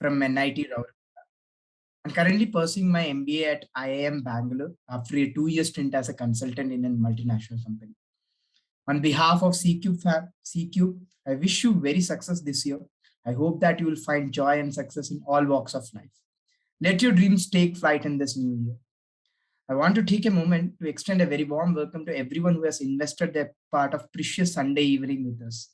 from NIT Rourkela. I'm currently pursuing my MBA at IIM Bangalore after a 2-year stint as a consultant in a multinational company. On behalf of CQ, I wish you very success this year. I hope that you will find joy and success in all walks of life. Let your dreams take flight in this new year. I want to take a moment to extend a very warm welcome to everyone who has invested their part of precious Sunday evening with us.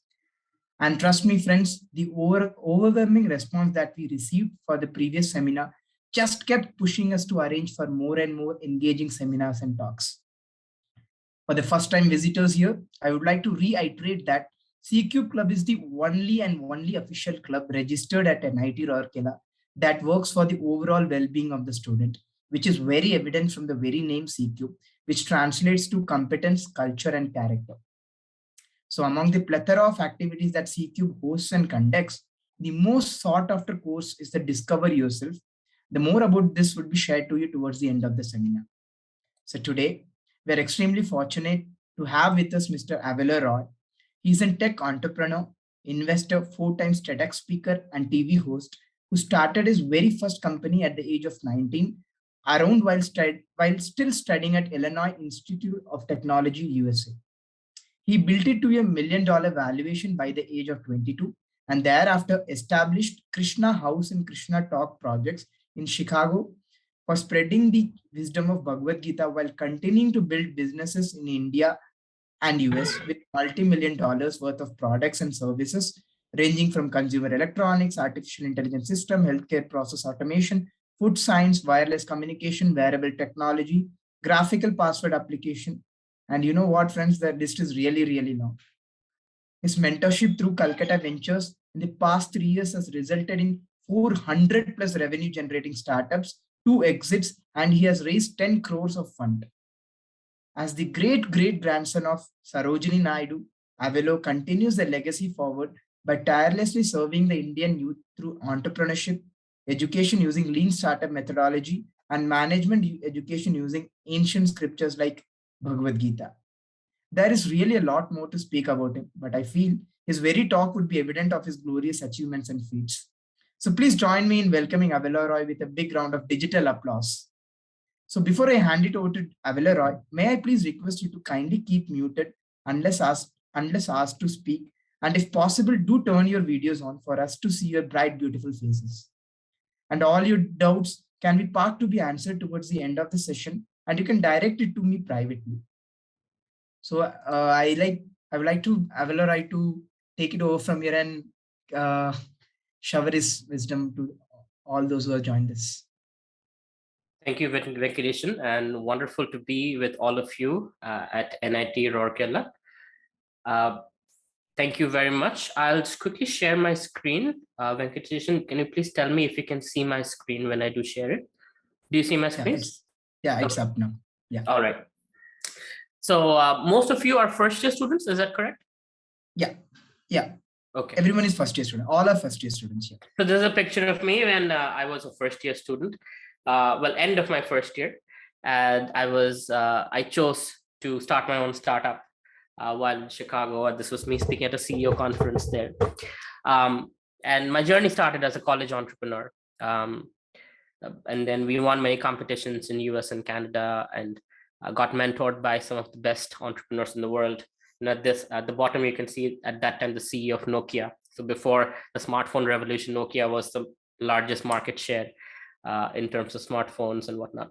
And trust me, friends, the overwhelming response that we received for the previous seminar just kept pushing us to arrange for more and more engaging seminars and talks. For the first time visitors here, I would like to reiterate that CQ Club is the only official club registered at NIT Rourkela that works for the overall well-being of the student, which is very evident from the very name CQ, which translates to competence, culture, and character. So among the plethora of activities that CQ hosts and conducts, the most sought after course is the Discover Yourself. The more about this would be shared to you towards the end of the seminar. So today, we're extremely fortunate to have with us Mr. AVELO Roy. He's a tech entrepreneur, investor, 4 times TEDx speaker, and TV host who started his very first company at the age of 19, around while still studying at Illinois Institute of Technology, USA. He built it to $1 million valuation by the age of 22 and thereafter established Krishna House and Krishna Talk projects in Chicago for spreading the wisdom of Bhagavad Gita while continuing to build businesses in India and US with multi-million dollars worth of products and services ranging from consumer electronics, artificial intelligence system, healthcare process automation, food science, wireless communication, wearable technology, graphical password application. And you know what, friends, the list is really, really long. His mentorship through Calcutta Ventures in the past 3 years has resulted in 400 plus revenue generating startups, 2 exits, and he has raised 10 crores of fund. As the great grandson of Sarojini Naidu, AVELO continues the legacy forward by tirelessly serving the Indian youth through entrepreneurship, education using lean startup methodology, and management education using ancient scriptures like Bhagavad Gita. There is really a lot more to speak about him, but I feel his very talk would be evident of his glorious achievements and feats. So please join me in welcoming AVELO Roy with a big round of digital applause. So before I hand it over to AVELO Roy, may I please request you to kindly keep muted unless asked to speak, and if possible, do turn your videos on for us to see your bright, beautiful faces. And all your doubts can be parked to be answered towards the end of the session, and you can direct it to me privately. So I would like to AVELO Roy to take it over from here and shower his wisdom to all those who have joined us. Thank you, Venkatesan, and wonderful to be with all of you at NIT Rourkela. Thank you very much. I'll just quickly share my screen. Venkatesan, can you please tell me if you can see my screen when I do share it? Do you see my screen? It's up now. Yeah. All right. So most of you are first-year students, is that correct? Yeah. Okay. Everyone is first-year student. All are first-year students here. So this is a picture of me when I was a first-year student. End of my first year, and I chose to start my own startup while in Chicago. This was me speaking at a CEO conference there, and my journey started as a college entrepreneur, and then we won many competitions in US and Canada, and got mentored by some of the best entrepreneurs in the world. And at the bottom you can see at that time the CEO of Nokia. So before the smartphone revolution, Nokia was the largest market share in terms of smartphones and whatnot.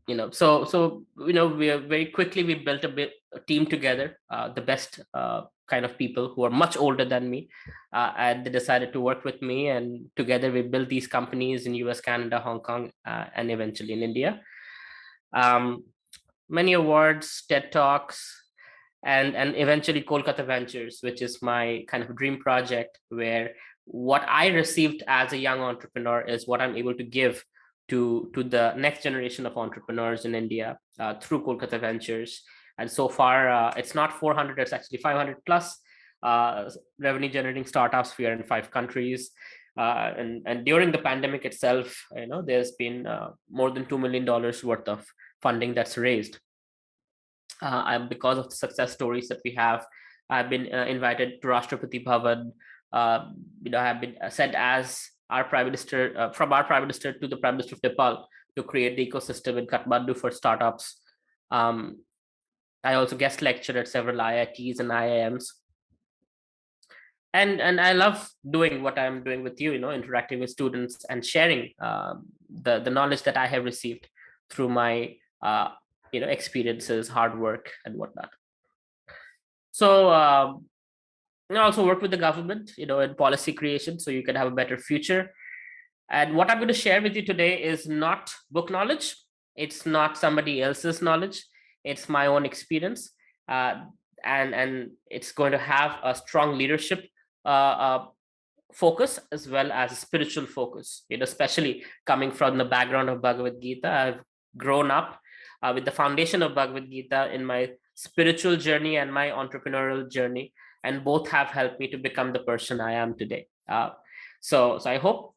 We are very quickly we built a team together, the best kind of people who are much older than me, and they decided to work with me, and together we built these companies in US, Canada, Hong Kong, and eventually in India. Many awards, TED Talks, and eventually Kolkata Ventures, which is my kind of dream project, where what I received as a young entrepreneur is what I'm able to give to the next generation of entrepreneurs in India through Kolkata Ventures. And so far, it's not 400, it's actually 500 plus revenue generating startups. We are in 5 countries. And during the pandemic itself, there's been more than $2 million worth of funding that's raised. Because of the success stories that we have, I've been invited to Rashtrapati Bhavan, have been sent as our prime minister, from our prime minister to the prime minister of Nepal, to create the ecosystem in Kathmandu for startups. I also guest lecture at several IITs and IIMs. And I love doing what I'm doing with you, interacting with students and sharing the knowledge that I have received through my experiences, hard work, and whatnot. So I also work with the government, in policy creation, so you can have a better future. And what I'm going to share with you today is not book knowledge. It's not somebody else's knowledge. It's my own experience. And it's going to have a strong leadership focus as well as a spiritual focus, especially coming from the background of Bhagavad Gita. I've grown up with the foundation of Bhagavad Gita in my spiritual journey and my entrepreneurial journey, and both have helped me to become the person I am today. So I hope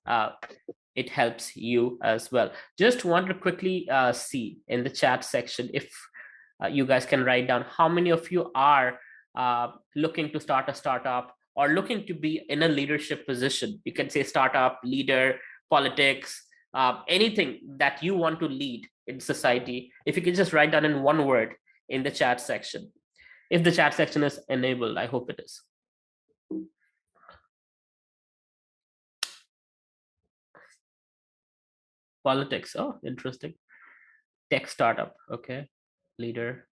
it helps you as well. Just want to quickly see in the chat section if you guys can write down how many of you are looking to start a startup or looking to be in a leadership position. You can say startup, leader, politics, anything that you want to lead in society. If you can just write down in one word in the chat section. If the chat section is enabled, I hope it is. Politics, oh, interesting. Tech startup, okay. Leader,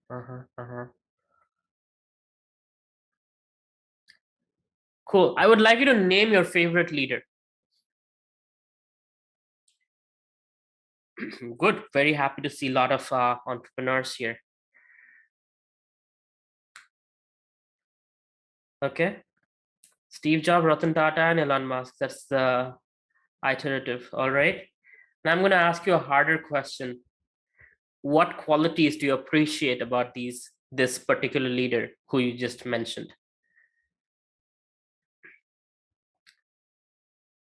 Cool. I would like you to name your favorite leader. Good. Very happy to see a lot of entrepreneurs here. Okay. Steve Jobs, Ratan Tata, and Elon Musk. That's the iterative. All right. Now I'm going to ask you a harder question. What qualities do you appreciate about this particular leader who you just mentioned?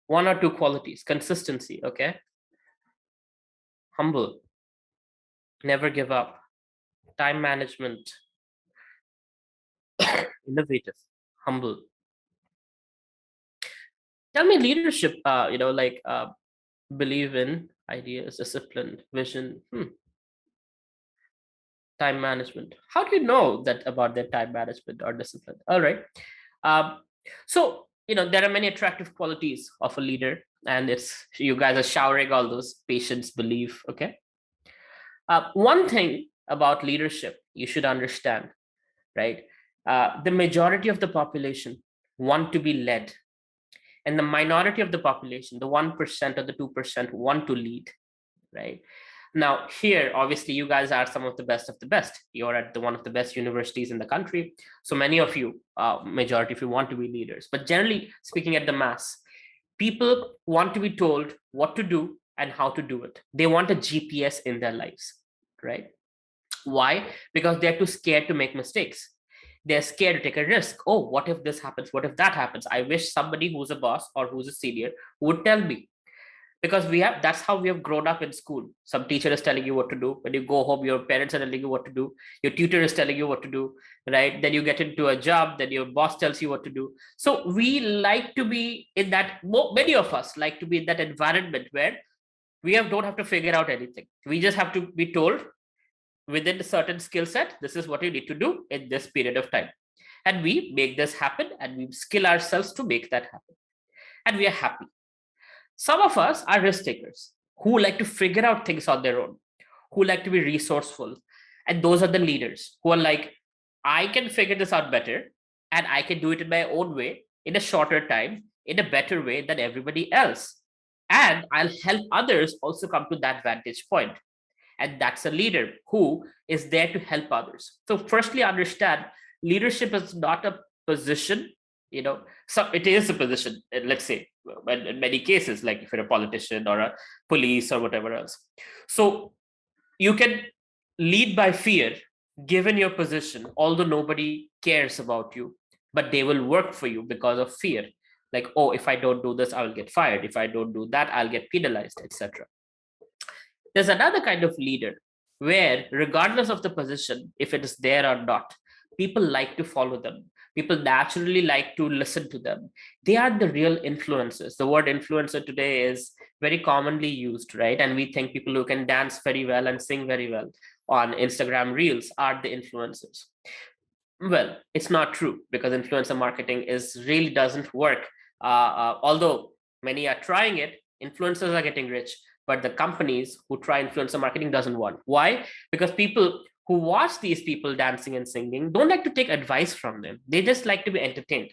One or two qualities. Consistency. Okay. Humble. Never give up. Time management. Innovative. Humble. Tell me leadership, believe in ideas, discipline, vision, time management. How do you know that about their time management or discipline? All right. Um, so, there are many attractive qualities of a leader, and it's you guys are showering all those: patience, belief. Okay. One thing about leadership you should understand, right? The majority of the population want to be led, and the minority of the population, the 1% or the 2%, want to lead, right? Now here, obviously, you guys are some of the best. You're at one of the best universities in the country, so many of you, majority of you, want to be leaders. But generally speaking, at the mass, people want to be told what to do and how to do it. They want a GPS in their lives, right? Why? Because they're too scared to make mistakes. They're scared to take a risk. Oh, what if this happens? What if that happens? I wish somebody who's a boss or who's a senior would tell me. Because that's how we have grown up in school. Some teacher is telling you what to do. When you go home, your parents are telling you what to do. Your tutor is telling you what to do, right? Then you get into a job, then your boss tells you what to do. So we like to be in that, many of us like to be in that environment where don't have to figure out anything. We just have to be told within a certain skill set, this is what you need to do in this period of time. And we make this happen, and we skill ourselves to make that happen. And we are happy. Some of us are risk takers who like to figure out things on their own, who like to be resourceful. And those are the leaders who are like, I can figure this out better, and I can do it in my own way, in a shorter time, in a better way than everybody else. And I'll help others also come to that vantage point. And that's a leader who is there to help others. So firstly, understand leadership is not a position, so it is a position, let's say, in many cases, like if you're a politician or a police or whatever else. So you can lead by fear given your position, although nobody cares about you, but they will work for you because of fear. Like, oh, if I don't do this, I will get fired. If I don't do that, I'll get penalized, etc. There's another kind of leader where, regardless of the position, if it is there or not, people like to follow them People naturally like to listen to them. They are the real influencers. The word influencer today is very commonly used, right? And we think people who can dance very well and sing very well on Instagram Reels are the influencers. Well, it's not true, because influencer marketing is really doesn't work. Although many are trying it, influencers are getting rich, but the companies who try influencer marketing doesn't want. Why? Because people who watch these people dancing and singing don't like to take advice from them. They just like to be entertained.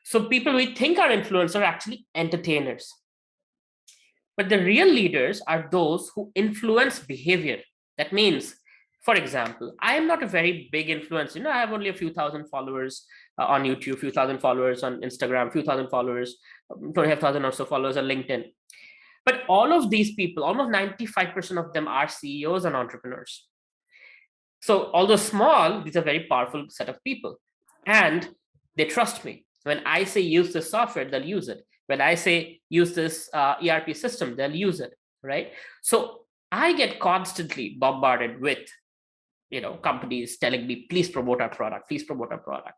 So people we think are influencers are actually entertainers. But the real leaders are those who influence behavior. That means, for example, I am not a very big influencer. I have only a few thousand followers on YouTube, few thousand followers on Instagram, few thousand followers, 25,000 or so followers on LinkedIn. But all of these people, almost 95% of them are CEOs and entrepreneurs. So although small, these are very powerful set of people. And they trust me. When I say use this software, they'll use it. When I say use this ERP system, they'll use it, right? So I get constantly bombarded with companies telling me, please promote our product, please promote our product.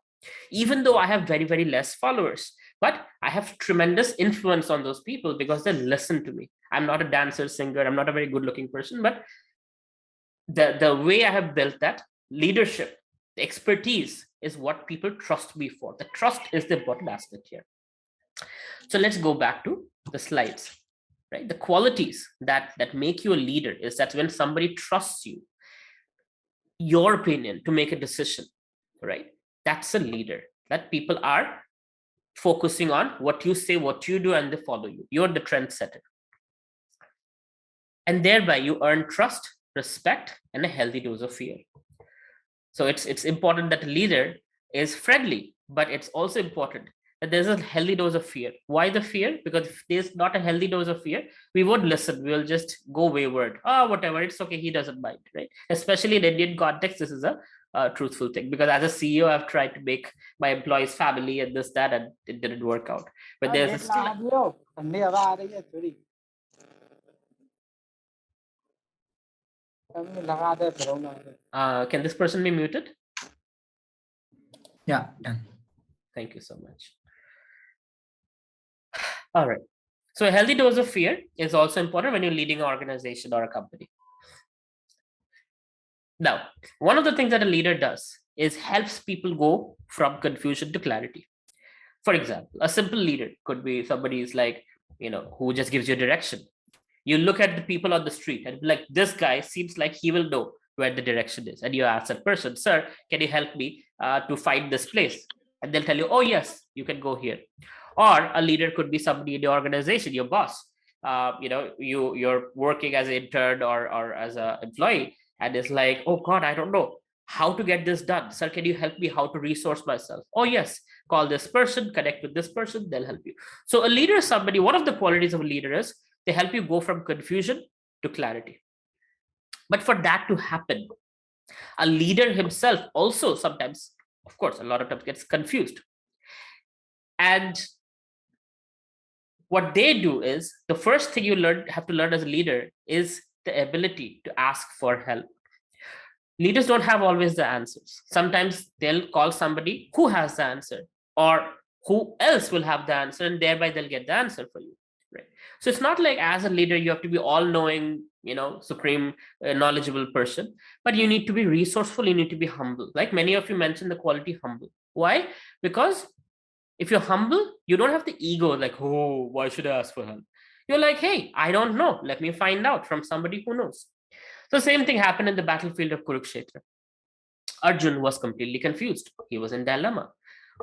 Even though I have very, very less followers, but I have tremendous influence on those people because they listen to me. I'm not a dancer, singer, I'm not a very good looking person, but the way I have built that leadership, the expertise is what people trust me for. The trust is the important aspect here. So let's go back to the slides, right? The qualities that make you a leader is that when somebody trusts you, your opinion to make a decision, right? That's a leader. That people are focusing on what you say, what you do, and they follow you. You're the trendsetter. And thereby you earn trust, respect, and a healthy dose of fear. So it's important that a leader is friendly, but it's also important that there's a healthy dose of fear. Why the fear? Because if there's not a healthy dose of fear, we won't listen. We'll just go wayward. Oh, whatever, it's okay. He doesn't mind, right? Especially in Indian context, this is a truthful thing. Because as a CEO, I've tried to make my employees family and this, that, and it didn't work out. But there's still... Can this person be muted? Yeah, done. Thank you so much. All right. So a healthy dose of fear is also important when you're leading an organization or a company. Now, one of the things that a leader does is helps people go from confusion to clarity. For example, a simple leader could be somebody who's like, who just gives you direction. You look at the people on the street and be like, this guy seems like he will know where the direction is. And you ask that person, sir, can you help me to find this place? And they'll tell you, oh, yes, you can go here. Or a leader could be somebody in your organization, your boss. You're working as an intern or as an employee, and it's like, oh God, I don't know how to get this done. Sir, can you help me how to resource myself? Oh yes, call this person, connect with this person, they'll help you. So a leader is somebody, one of the qualities of a leader is they help you go from confusion to clarity. But for that to happen, a leader himself also sometimes, of course, a lot of times gets confused. And what they do is, the first thing you have to learn as a leader is the ability to ask for help. Leaders don't have always the answers. Sometimes they'll call somebody who has the answer, or who else will have the answer, and thereby they'll get the answer for you. Right. So it's not like as a leader you have to be all-knowing, supreme knowledgeable person, but you need to be resourceful. You need to be humble. Like many of you mentioned the quality humble. Why? Because if you're humble, you don't have the ego like, oh, why should I ask for help? You're like, hey, I don't know. Let me find out from somebody who knows. So same thing happened in the battlefield of Kurukshetra. Arjun was completely confused. He was in dilemma.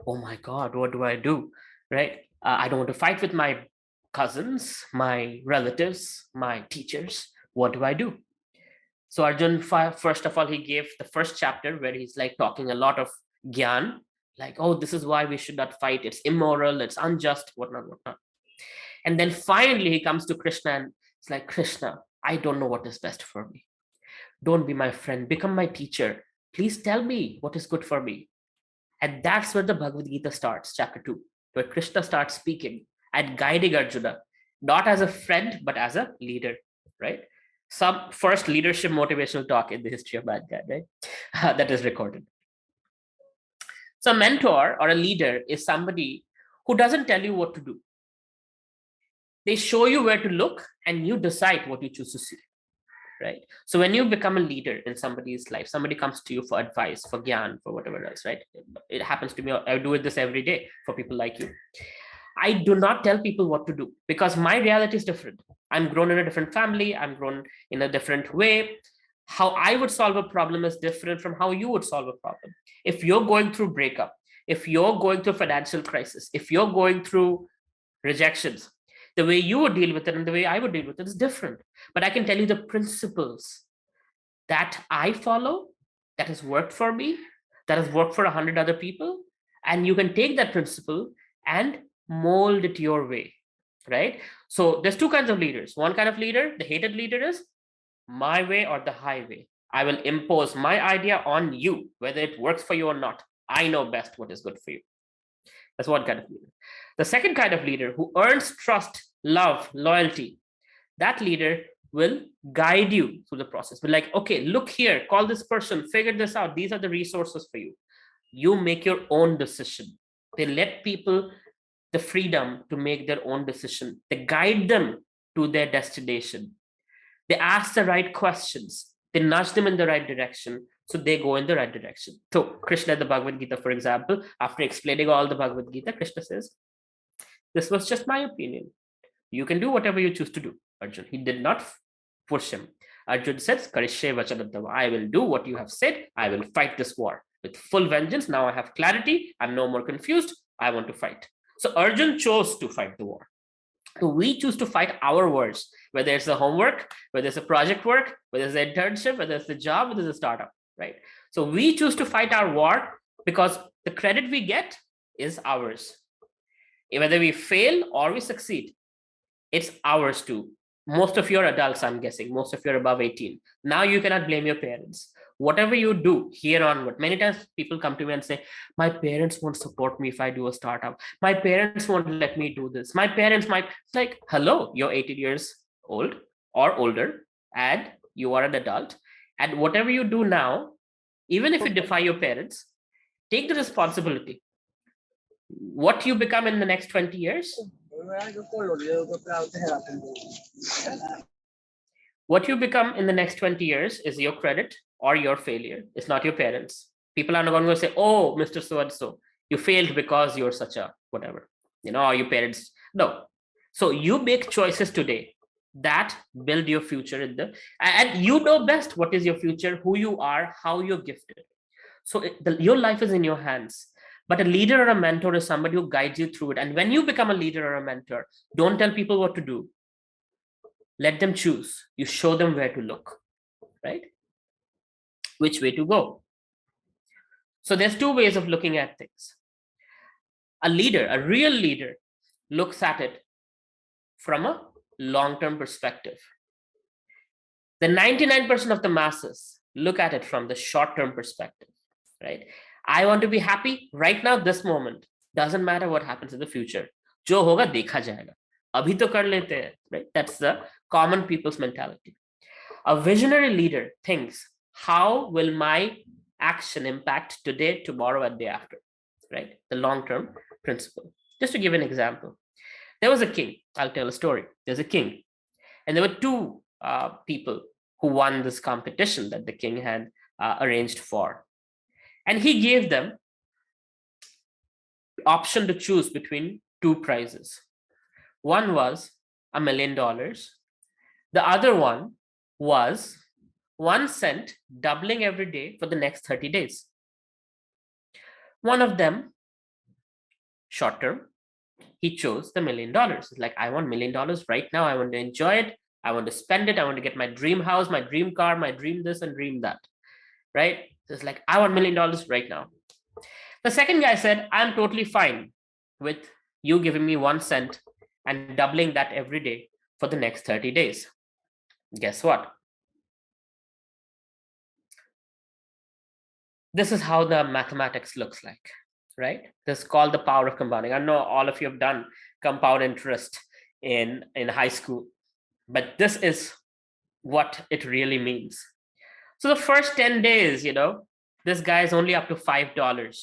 Oh my God, what do I do? Right? I don't want to fight with my cousins, my relatives, my teachers. What do I do? So Arjun, first of all, he gave the first chapter where he's like talking a lot of gyan, like, oh, this is why we should not fight. It's immoral, it's unjust, whatnot, whatnot. And then finally he comes to Krishna and it's like, Krishna, I don't know what is best for me. Don't be my friend, become my teacher. Please tell me what is good for me. And that's where the Bhagavad Gita starts, chapter 2, where Krishna starts speaking and guiding Arjuna, not as a friend, but as a leader, right? Some first leadership motivational talk in the history of mankind, right? That is recorded. So a mentor or a leader is somebody who doesn't tell you what to do. They show you where to look and you decide what you choose to see. Right? So when you become a leader in somebody's life, somebody comes to you for advice, for gyan, for whatever else, right? It happens to me. I do this every day for people like you. I do not tell people what to do because my reality is different. I'm grown in a different family. I'm grown in a different way. How I would solve a problem is different from how you would solve a problem. If you're going through breakup, if you're going through financial crisis, if you're going through rejections, the way you would deal with it and the way I would deal with it is different. But I can tell you the principles that I follow, that has worked for me, that has worked for 100 other people. And you can take that principle and mold it your way, right? So there's two kinds of leaders. One kind of leader, the hated leader, is my way or the highway. I will impose my idea on you, whether it works for you or not. I know best what is good for you. That's one kind of leader. The second kind of leader who earns trust, love, loyalty, that leader will guide you through the process. But like, okay, look here, call this person, figure this out. These are the resources for you. You make your own decision. They let people the freedom to make their own decision. They guide them to their destination. They ask the right questions. They nudge them in the right direction. So they go in the right direction. So Krishna in the Bhagavad Gita, for example, after explaining all the Bhagavad Gita, Krishna says, this was just my opinion. You can do whatever you choose to do, Arjun. He did not push him. Arjun says, Karishye vachanadava. I will do what you have said. I will fight this war with full vengeance. Now I have clarity. I'm no more confused. I want to fight. So Arjun chose to fight the war. So we choose to fight our wars, whether it's the homework, whether it's a project work, whether it's the internship, whether it's the job, whether it's a startup, right? So we choose to fight our war because the credit we get is ours. Whether we fail or we succeed, it's ours too. Most of your adults, I'm guessing, most of you are above 18. Now you cannot blame your parents. Whatever you do here onward, many times people come to me and say, my parents won't support me if I do a startup. My parents won't let me do this. My parents might, it's like, hello, you're 18 years old or older, and you are an adult. And whatever you do now, even if you defy your parents, take the responsibility. What you become in the next 20 years, what you become in the next 20 years is your credit or your failure. It's not your parents. People are not going to say, oh, Mr. So-and-so, you failed because you're such a whatever, or your parents. No. So you make choices today that build your future and you know best what is your future, who you are, how you're gifted. So your life is in your hands. But a leader or a mentor is somebody who guides you through it. And when you become a leader or a mentor, don't tell people what to do. Let them choose. You show them where to look, right? Which way to go. So there's two ways of looking at things. A leader, a real leader, looks at it from a long-term perspective. The 99% of the masses look at it from the short-term perspective, right? I want to be happy right now, this moment. Doesn't matter what happens in the future. जो होगा देखा जाएगा. अभी तो कर लेते हैं, right? That's the common people's mentality. A visionary leader thinks, how will my action impact today, tomorrow, and day after, right? The long-term principle. Just to give an example, there was a king. I'll tell a story. There's a king, and there were two people who won this competition that the king had arranged for. And he gave them the option to choose between two prizes. One was $1 million. The other one was 1 cent doubling every day for the next 30 days. One of them, short term, he chose the $1 million. It's like, I want $1 million right now. I want to enjoy it. I want to spend it. I want to get my dream house, my dream car, my dream this and dream that, right? It's like, I want $1 million right now. The second guy said, I'm totally fine with you giving me 1 cent and doubling that every day for the next 30 days. Guess what? This is how the mathematics looks like, right? This is called the power of compounding. I know all of you have done compound interest in high school, but this is what it really means. So the first 10 days, this guy is only up to $5.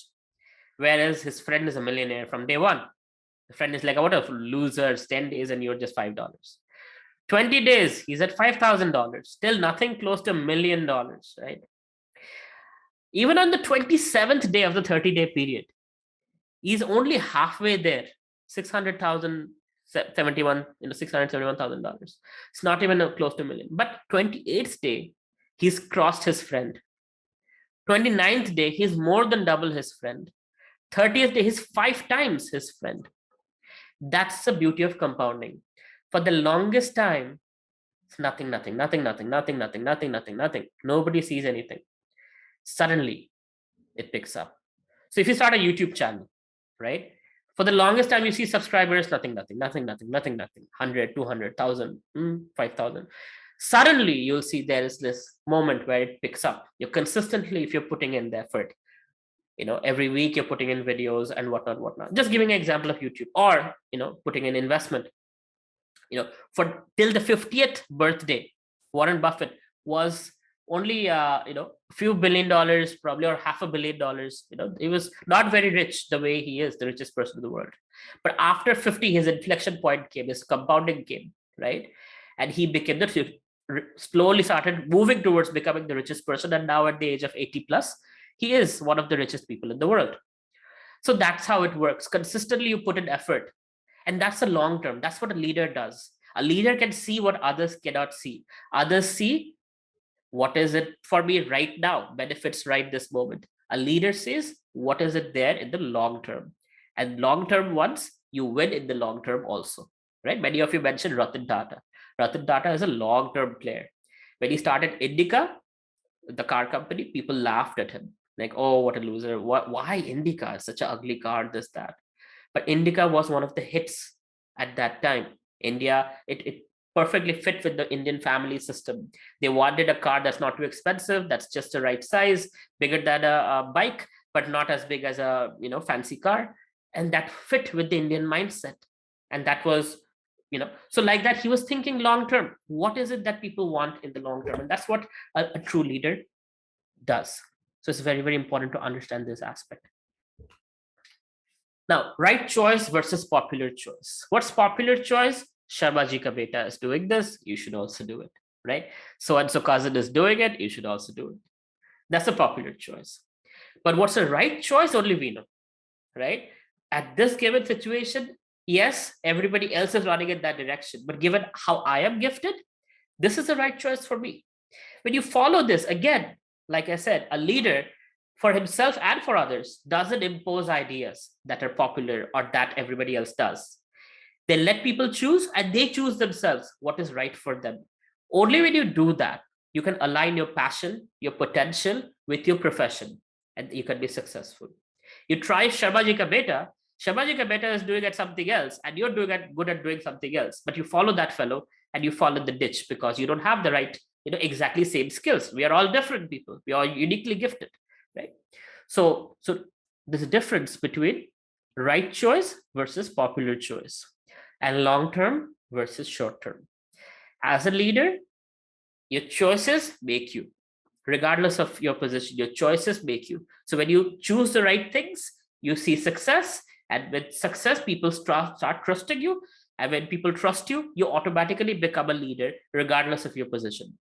whereas his friend is a millionaire from day one. The friend is like, what a losers, 10 days and you're just $5. 20 days, he's at $5,000, still nothing close to $1 million, right? Even on the 27th day of the 30-day period, he's only halfway there. 600,000, 71, $671,000. It's not even close to a million. But 28th day, he's crossed his friend. 29th day, he's more than double his friend. 30th day, he's 5 times his friend. That's the beauty of compounding. For the longest time, it's nothing, nothing, nothing, nothing, nothing, nothing, nothing, nothing, nothing. Nobody sees anything. Suddenly, it picks up. So if you start a YouTube channel, right? For the longest time, you see subscribers, nothing, nothing, nothing, nothing, nothing, nothing, 100, 200, 1,000, 5,000. Suddenly, you'll see there is this moment where it picks up. You're consistently, if you're putting in the effort, every week you're putting in videos and whatnot. Just giving an example of YouTube, or, putting in investment. For till the 50th birthday, Warren Buffett was only a few $1 billion, probably, or $500 million. He was not very rich the way he is the richest person in the world. But after 50, his inflection point came, his compounding came, right? And he became slowly started moving towards becoming the richest person. And now at the age of 80 plus, he is one of the richest people in the world. So that's how it works. Consistently, you put in effort. And that's the long term. That's what a leader does. A leader can see what others cannot see. Others see, what is it for me right now, benefits right this moment. A leader says, what is it there in the long term? And long term ones, you win in the long term also, right? Many of you mentioned Ratan Tata. Ratan Tata is a long term player. When he started Indica, the car company, people laughed at him. Like, oh, what a loser. Why Indica? Such an ugly car, this, that. But Indica was one of the hits at that time. India, it perfectly fit with the Indian family system. They wanted a car that's not too expensive, that's just the right size, bigger than a bike, but not as big as a fancy car. And that fit with the Indian mindset. And that was, so like that, he was thinking long term. What is it that people want in the long term? And that's what a true leader does. So it's very, very important to understand this aspect. Now, right choice versus popular choice. What's popular choice? Sharma ji ka beta is doing this, you should also do it, right? So and so cousin is doing it, you should also do it. That's a popular choice. But what's the right choice? Only we know, right? At this given situation, yes, everybody else is running in that direction. But given how I am gifted, this is the right choice for me. When you follow this, again, like I said, a leader for himself and for others doesn't impose ideas that are popular or that everybody else does. They let people choose, and they choose themselves what is right for them. Only when you do that, you can align your passion, your potential with your profession, and you can be successful. You try Sharma ji ka beta. Sharma ji ka beta is doing at something else, and you're good at doing something else. But you follow that fellow, and you fall in the ditch because you don't have the right, exactly same skills. We are all different people. We are uniquely gifted, right? So there's a difference between right choice versus popular choice, and long term versus short term. As a leader, your choices make you. Regardless of your position, your choices make you. So when you choose the right things, you see success. And with success, people start trusting you. And when people trust you, you automatically become a leader, regardless of your position.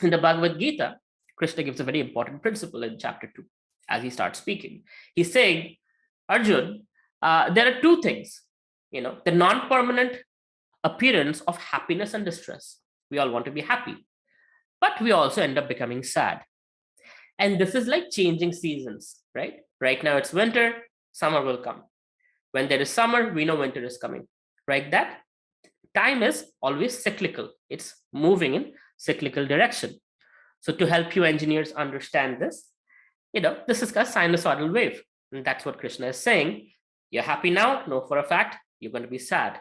In the Bhagavad Gita, Krishna gives a very important principle in chapter 2 as he starts speaking. He's saying, Arjun, there are two things, the non-permanent appearance of happiness and distress. We all want to be happy, but we also end up becoming sad. And this is like changing seasons, right? Right now it's winter, summer will come. When there is summer, we know winter is coming, right? That time is always cyclical. It's moving in cyclical direction. So to help you engineers understand this, this is a sinusoidal wave. And that's what Krishna is saying. You're happy now, know for a fact, you're going to be sad.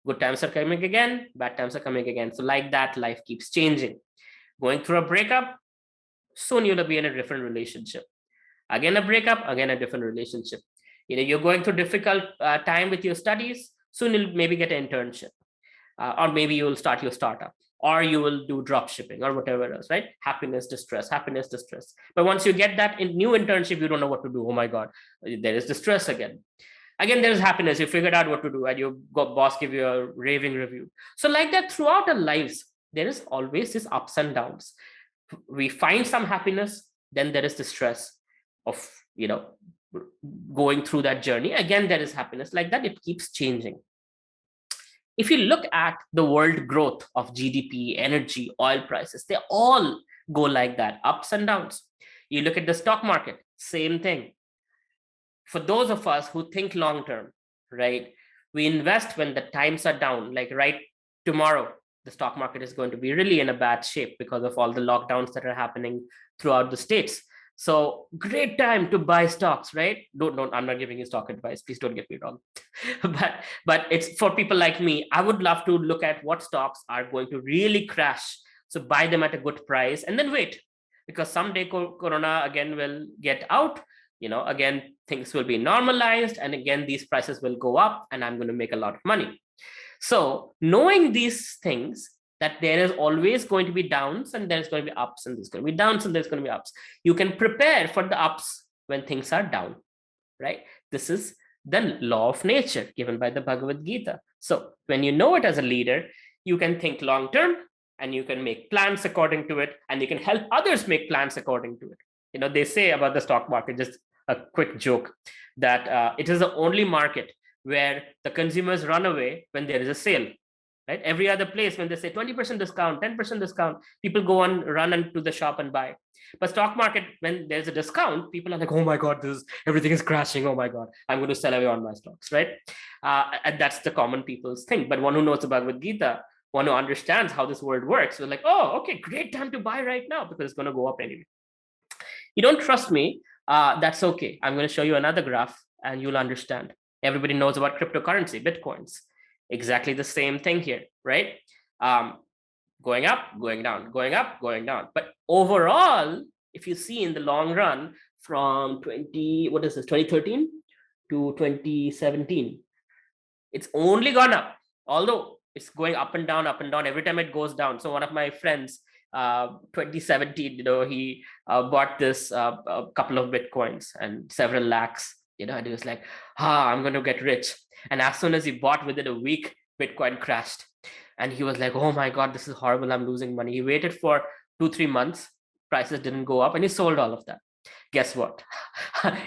Good times are coming again, bad times are coming again. So like that, life keeps changing. Going through a breakup, soon you'll be in a different relationship. Again, a breakup, again, a different relationship. You're going through difficult time with your studies, soon you'll maybe get an internship. Or maybe you'll start your startup. or you will do drop shipping or whatever else, right? Happiness, distress, happiness, distress. But once you get that in new internship, you don't know what to do. Oh my God, there is distress again. Again, there's happiness. You figured out what to do and your boss give you a raving review. So like that throughout our lives, there is always this ups and downs. We find some happiness, then there is the stress of, going through that journey. Again, there is happiness. Like that, it keeps changing. If you look at the world growth of GDP, energy, oil prices, they all go like that, ups and downs. You look at the stock market, same thing. For those of us who think long term, right, we invest when the times are down. Like right tomorrow, the stock market is going to be really in a bad shape because of all the lockdowns that are happening throughout the states. So great time to buy stocks, right? Don't, I'm not giving you stock advice. Please don't get me wrong. but it's for people like me. I would love to look at what stocks are going to really crash. So buy them at a good price and then wait, because someday Corona again will get out. Again, things will be normalized, and again, these prices will go up, and I'm going to make a lot of money. So knowing these things, that there is always going to be downs and there's going to be ups, and there's going to be downs and there's going to be ups. You can prepare for the ups when things are down, right? This is the law of nature given by the Bhagavad Gita. So when you know it as a leader, you can think long term and you can make plans according to it, and you can help others make plans according to it. They say about the stock market, just a quick joke, that it is the only market where the consumers run away when there is a sale, right? Every other place, when they say 20% discount, 10% discount, people go on, run into the shop and buy. But stock market, when there's a discount, people are like, oh my God, everything is crashing. Oh my God, I'm going to sell away all my stocks, right? And that's the common people's thing. But one who knows about Bhagavad Gita, one who understands how this world works, we're like, oh, okay, great time to buy right now because it's going to go up anyway. You don't trust me? That's okay. I'm going to show you another graph and you'll understand. Everybody knows about cryptocurrency, Bitcoins. Exactly the same thing here, right? Going up, going down, going up, going down. But overall, if you see in the long run from 2013 to 2017, it's only gone up, although it's going up and down every time it goes down. So one of my friends, 2017, he bought this a couple of Bitcoins and several lakhs, and he was like, I'm going to get rich. And as soon as he bought, within a week, Bitcoin crashed. And he was like, oh my God, this is horrible. I'm losing money. He waited for 2-3 months. Prices didn't go up and he sold all of that. Guess what?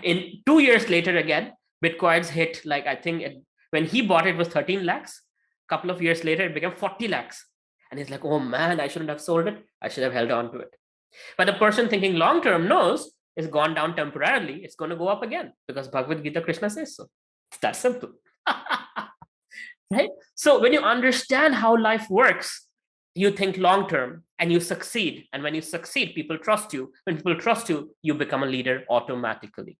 In 2 years later, again, Bitcoins hit, like, I think when he bought it was 13 lakhs. A couple of years later, it became 40 lakhs. And he's like, oh man, I shouldn't have sold it. I should have held on to it. But the person thinking long term knows it's gone down temporarily. It's going to go up again because Bhagavad Gita, Krishna says so. It's that simple. Right? So when you understand how life works, you think long term and you succeed. And when you succeed, people trust you. When people trust you, you become a leader automatically.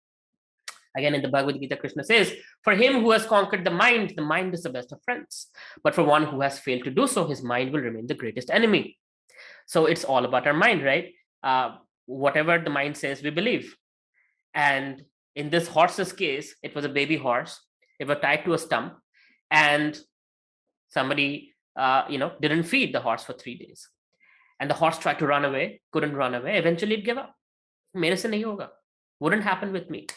Again, in the Bhagavad Gita, Krishna says, for him who has conquered the mind is the best of friends. But for one who has failed to do so, his mind will remain the greatest enemy. So it's all about our mind, right? Whatever the mind says, we believe. And in this horse's case, it was a baby horse. It was tied to a stump, and somebody, didn't feed the horse for 3 days. And the horse tried to run away, couldn't run away. Eventually, it gave up. Mere se nahi hoga. Wouldn't happen with me.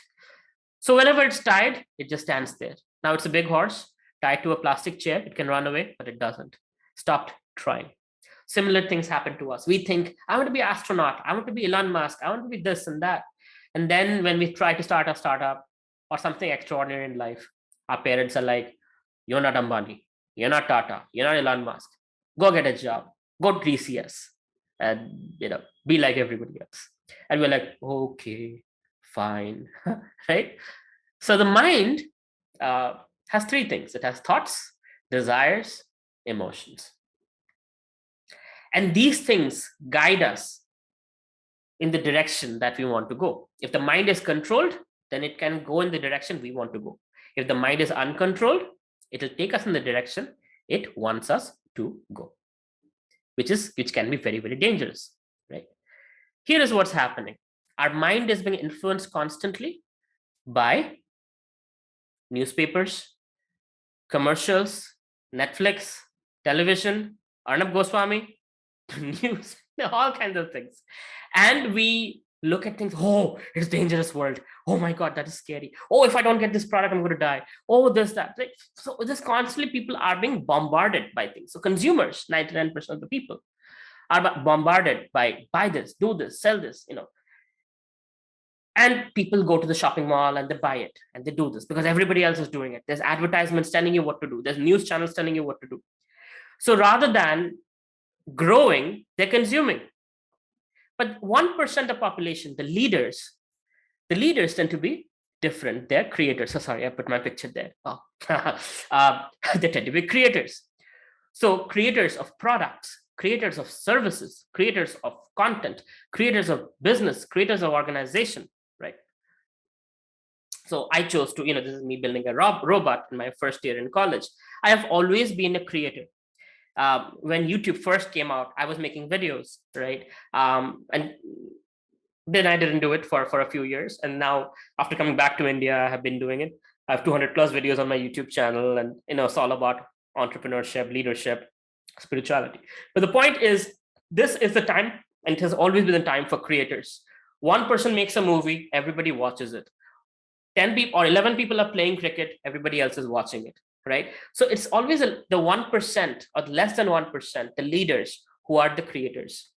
So whenever it's tied, it just stands there. Now it's a big horse tied to a plastic chair. It can run away, but it doesn't. Stopped trying. Similar things happen to us. We think, I want to be an astronaut. I want to be Elon Musk. I want to be this and that. And then when we try to start a startup or something extraordinary in life, our parents are like, you're not Ambani. You're not Tata. You're not Elon Musk. Go get a job. Go to TCS. And, be like everybody else. And we're like, okay, fine. Right? So the mind has 3 things. It has thoughts, desires, emotions. And these things guide us in the direction that we want to go. If the mind is controlled, then it can go in the direction we want to go. If the mind is uncontrolled, it will take us in the direction it wants us to go, which can be very, very dangerous, right? Here is what's happening. Our mind is being influenced constantly by newspapers, commercials, Netflix, television, Arnab Goswami, news, all kinds of things. And we look at things, oh, it's dangerous world. Oh my God, that is scary. Oh, if I don't get this product, I'm going to die. Oh, this, that. Like, so just constantly people are being bombarded by things. So consumers, 99% of the people are bombarded by buy this, do this, sell this, and people go to the shopping mall and they buy it and they do this because everybody else is doing it. There's advertisements telling you what to do. There's news channels telling you what to do. So rather than growing, they're consuming. But 1% of population, the leaders tend to be different. They're creators. So sorry, I put my picture there. Oh. They tend to be creators. So creators of products, creators of services, creators of content, creators of business, creators of organization, right? So I chose to, this is me building a robot in my first year in college. I have always been a creator. When YouTube first came out, I was making videos, right? And then I didn't do it for a few years. And now after coming back to India, I have been doing it. I have 200 plus videos on my YouTube channel, and it's all about entrepreneurship, leadership, spirituality. But the point is, this is the time, and it has always been the time for creators. One person makes a movie, everybody watches it. 10 people or 11 people are playing cricket, everybody else is watching it, right? So it's always the 1% or less than 1%, the leaders who are the creators.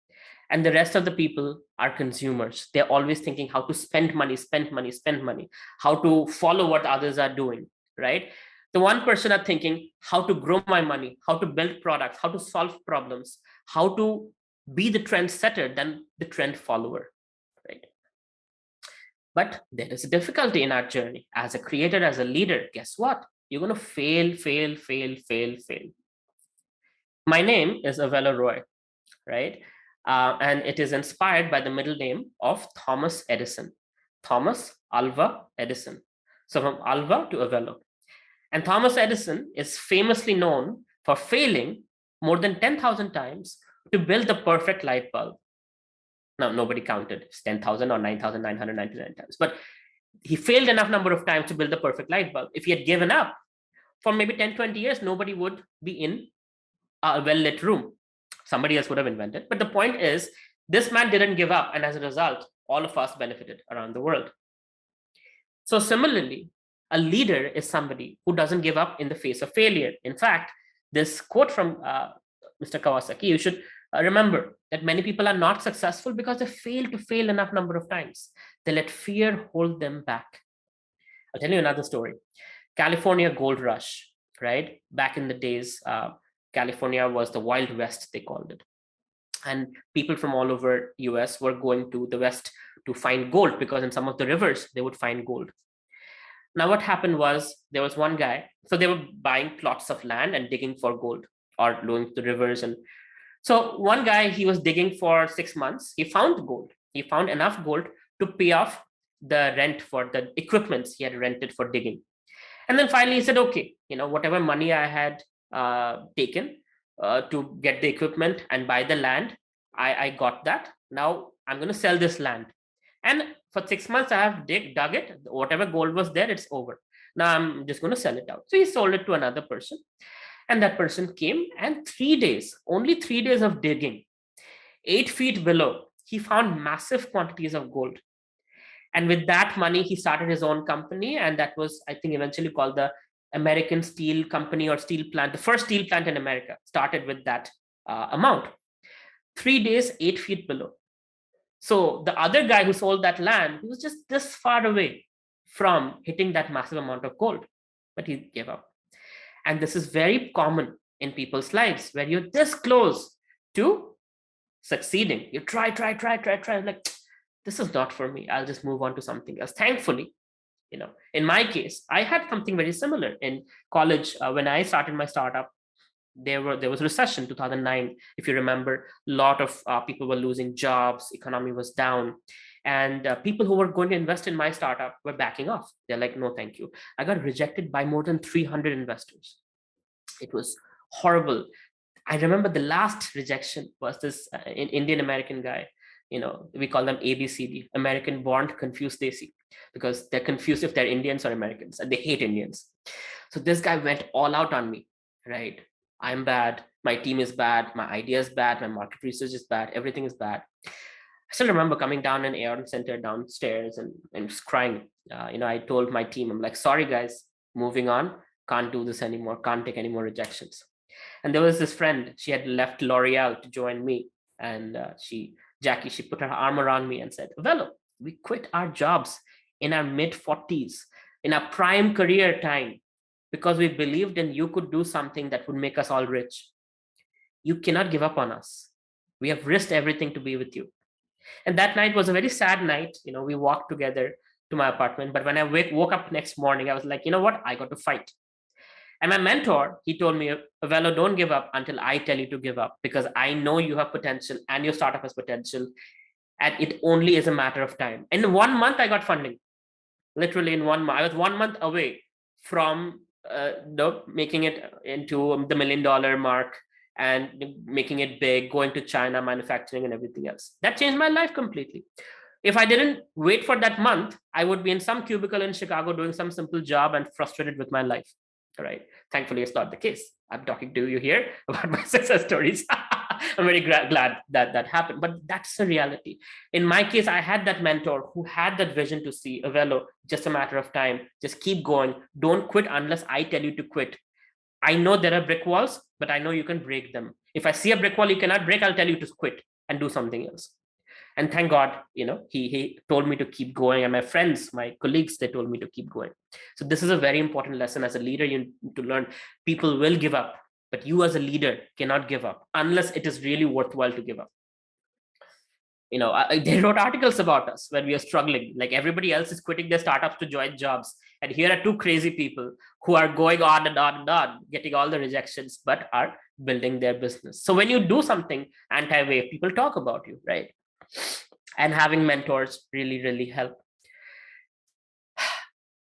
And the rest of the people are consumers. They're always thinking how to spend money, how to follow what others are doing, right? The 1% are thinking how to grow my money, how to build products, how to solve problems, how to be the trendsetter than the trend follower, right? But there is a difficulty in our journey. As a creator, as a leader, guess what? You're going to fail, fail, fail, fail, fail. My name is AVELO Roy, right? And it is inspired by the middle name of Thomas Edison, Thomas Alva Edison. So from Alva to AVELO. And Thomas Edison is famously known for failing more than 10,000 times to build the perfect light bulb. Now, nobody counted it's 10,000 or 9,999 times, but he failed enough number of times to build the perfect light bulb. If he had given up for maybe 10, 20 years, nobody would be in a well-lit room. Somebody else would have invented. But the point is, this man didn't give up. And as a result, all of us benefited around the world. So similarly, a leader is somebody who doesn't give up in the face of failure. In fact, this quote from Mr. Kawasaki, you should remember that many people are not successful because they fail enough number of times. They let fear hold them back. I'll tell you another story. California gold rush, right? Back in the days, California was the Wild West, they called it. And people from all over US were going to the West to find gold because in some of the rivers, they would find gold. Now, what happened was there was one guy, so they were buying plots of land and digging for gold or going to the rivers. And so one guy, he was digging for 6 months. He found gold. He found enough gold to pay off the rent for the equipments he had rented for digging. And then finally he said, okay, whatever money I had taken to get the equipment and buy the land, I got that. Now I'm going to sell this land. And for 6 months, I have dug it. Whatever gold was there, it's over. Now I'm just going to sell it out. So he sold it to another person. And that person came, and 3 days, only 3 days of digging, 8 feet below, he found massive quantities of gold. And with that money, he started his own company. And that was, I think, eventually called the American Steel Company or steel plant. The first steel plant in America started with that amount. 3 days, 8 feet below. So the other guy who sold that land, he was just this far away from hitting that massive amount of gold, but he gave up. And this is very common in people's lives where you're this close to succeeding. You try, like, this is not for me. I'll just move on to something else. Thankfully, in my case, I had something very similar in college. When I started my startup, there was recession 2009, if you remember. A lot of people were losing jobs, economy was down, and people who were going to invest in my startup were backing off. They're like, no thank you. I got rejected by more than 300 investors. It was horrible. I remember the last rejection was this Indian American guy. We call them ABCD, American born confused Desi, because they're confused if they're Indians or Americans, and they hate Indians. So this guy went all out on me, right? I'm bad, my team is bad, my idea is bad, my market research is bad, everything is bad. I still remember coming down in Aeon Center downstairs and just crying. I told my team, I'm like, sorry guys, moving on, can't do this anymore, can't take any more rejections. And there was this friend, she had left L'Oreal to join me. And Jackie, she put her arm around me and said, Velo, we quit our jobs in our mid 40s, in our prime career time, because we believed in you could do something that would make us all rich. You cannot give up on us. We have risked everything to be with you. And that night was a very sad night. We walked together to my apartment. But when I woke up next morning, I was like, you know what? I got to fight. And my mentor, he told me, Velo, don't give up until I tell you to give up, because I know you have potential and your startup has potential. And it only is a matter of time. In 1 month, I got funding. Literally in 1 month. I was 1 month away from making it into the $1 million mark and making it big, going to China, manufacturing and everything else. That changed my life completely. If I didn't wait for that month, I would be in some cubicle in Chicago doing some simple job and frustrated with my life. All right. Thankfully, it's not the case. I'm talking to you here about my success stories. I'm very glad that happened, but that's the reality. In my case, I had that mentor who had that vision to see, Avelo, just a matter of time. Just keep going. Don't quit unless I tell you to quit. I know there are brick walls, but I know you can break them. If I see a brick wall you cannot break, I'll tell you to quit and do something else. And thank God, he told me to keep going, and my friends, my colleagues, they told me to keep going. So this is a very important lesson. As a leader, you need to learn people will give up, but you as a leader cannot give up unless it is really worthwhile to give up. They wrote articles about us when we are struggling, like everybody else is quitting their startups to join jobs, and here are two crazy people who are going on and on and on, getting all the rejections, but are building their business. So when you do something anti-wave, people talk about you, right? And having mentors really, really help.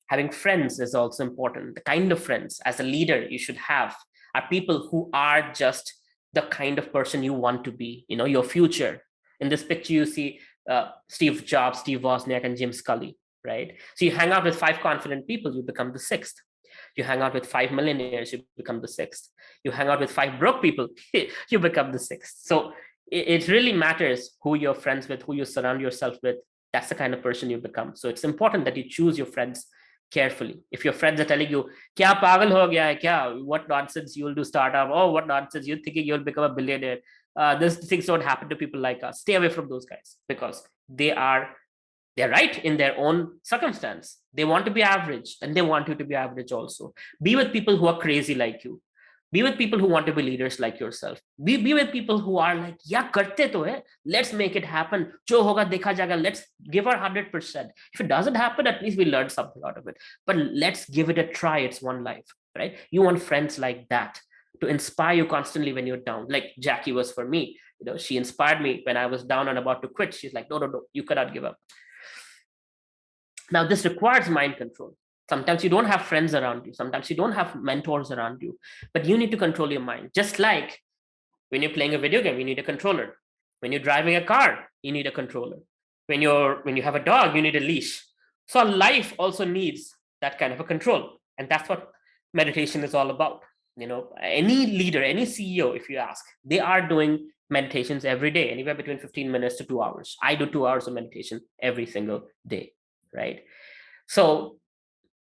Having friends is also important. The kind of friends as a leader you should have are people who are just the kind of person you want to be, your future. In this picture, you see Steve Jobs, Steve Wozniak, and Jim Scully, right? So you hang out with 5 confident people, you become the 6th. You hang out with 5 millionaires, you become the 6th. You hang out with 5 broke people, you become the 6th. So it really matters who you're friends with, who you surround yourself with. That's the kind of person you become. So it's important that you choose your friends carefully. If your friends are telling you, kya pagal ho gaya hai, kya, what nonsense you will do startup, oh, what nonsense, you're thinking you'll become a billionaire. These things don't happen to people like us. Stay away from those guys, because they're right in their own circumstance. They want to be average, and they want you to be average also. Be with people who are crazy like you. Be with people who want to be leaders like yourself. Be with people who are like, yeah, karte to hai. Let's make it happen. Jo hoga dekha jaga. Let's give our 100%. If it doesn't happen, at least we learned something out of it. But let's give it a try. It's one life, right? You want friends like that to inspire you constantly when you're down. Like Jackie was for me. She inspired me when I was down and about to quit. She's like, no, you cannot give up. Now, this requires mind control. Sometimes you don't have friends around you. Sometimes you don't have mentors around you, but you need to control your mind. Just like when you're playing a video game, you need a controller. When you're driving a car, you need a controller. When you have a dog, you need a leash. So life also needs that kind of a control. And that's what meditation is all about. Any leader, any CEO, if you ask, they are doing meditations every day, anywhere between 15 minutes to 2 hours. I do 2 hours of meditation every single day, right? So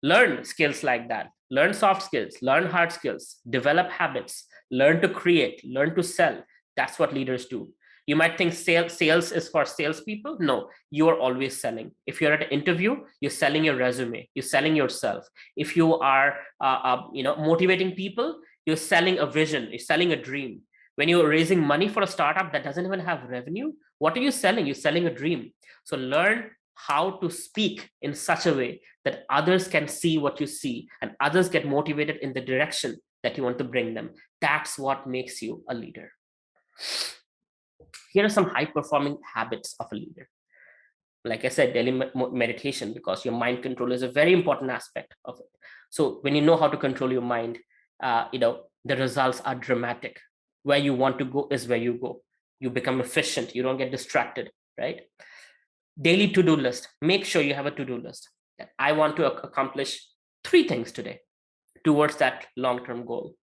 learn skills like that. Learn soft skills, learn hard skills, develop habits, learn to create, learn to sell. That's what leaders do. You might think sales is for salespeople. No, you are always selling. If you're at an interview, you're selling your resume, you're selling yourself. If you are motivating people, you're selling a vision, you're selling a dream. When you're raising money for a startup that doesn't even have revenue, what are you selling? You're selling a dream. So learn how to speak in such a way that others can see what you see and others get motivated in the direction that you want to bring them. That's what makes you a leader. Here are some high performing habits of a leader. Like I said, daily meditation, because your mind control is a very important aspect of it. So when you know how to control your mind, the results are dramatic. Where you want to go is where you go. You become efficient. You don't get distracted, right? Daily to-do list. Make sure you have a to-do list. I want to accomplish 3 things today towards that long-term goal.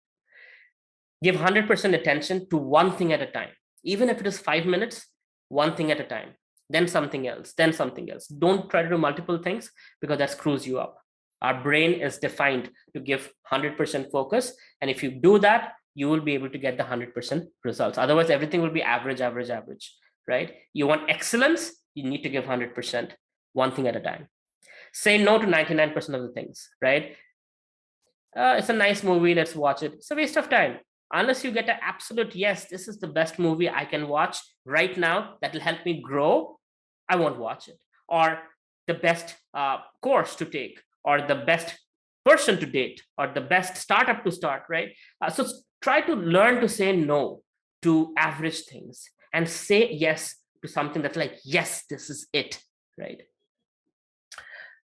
Give 100% attention to one thing at a time. Even if it is 5 minutes, one thing at a time, then something else, then something else. Don't try to do multiple things, because that screws you up. Our brain is defined to give 100% focus. And if you do that, you will be able to get the 100% results. Otherwise, everything will be average, average, average, right? You want excellence, you need to give 100%, one thing at a time. Say no to 99% of the things, right? It's a nice movie, let's watch it. It's a waste of time. Unless you get an absolute yes, this is the best movie I can watch right now that will help me grow, I won't watch it. Or the best course to take, or the best person to date, or the best startup to start, right? So try to learn to say no to average things and say yes to something that's like, yes, this is it, right?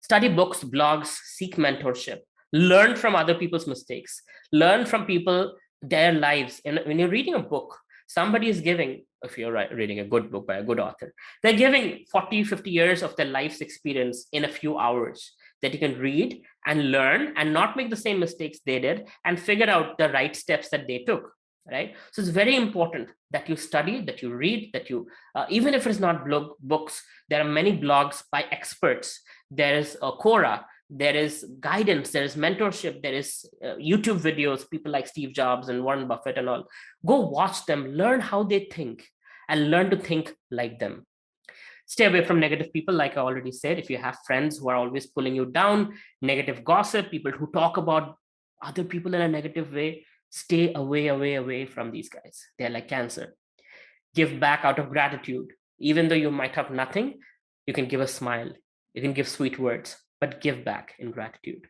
Study books, blogs, seek mentorship, learn from other people's mistakes, learn from people, their lives. And when you're reading a book, somebody is giving, if you're reading a good book by a good author, they're giving 40, 50 years of their life's experience in a few hours that you can read and learn and not make the same mistakes they did and figure out the right steps that they took. Right. So it's very important that you study, that you read, that you, even if it's not books, there are many blogs by experts. There is a Quora, there is guidance, there is mentorship, there is YouTube videos, people like Steve Jobs and Warren Buffett and all. Go watch them, learn how they think, and learn to think like them. Stay away from negative people, like I already said. If you have friends who are always pulling you down, negative gossip, people who talk about other people in a negative way, stay away, away, away from these guys. They're like cancer. Give back out of gratitude. Even though you might have nothing, you can give a smile, you can give sweet words, but give back in gratitude.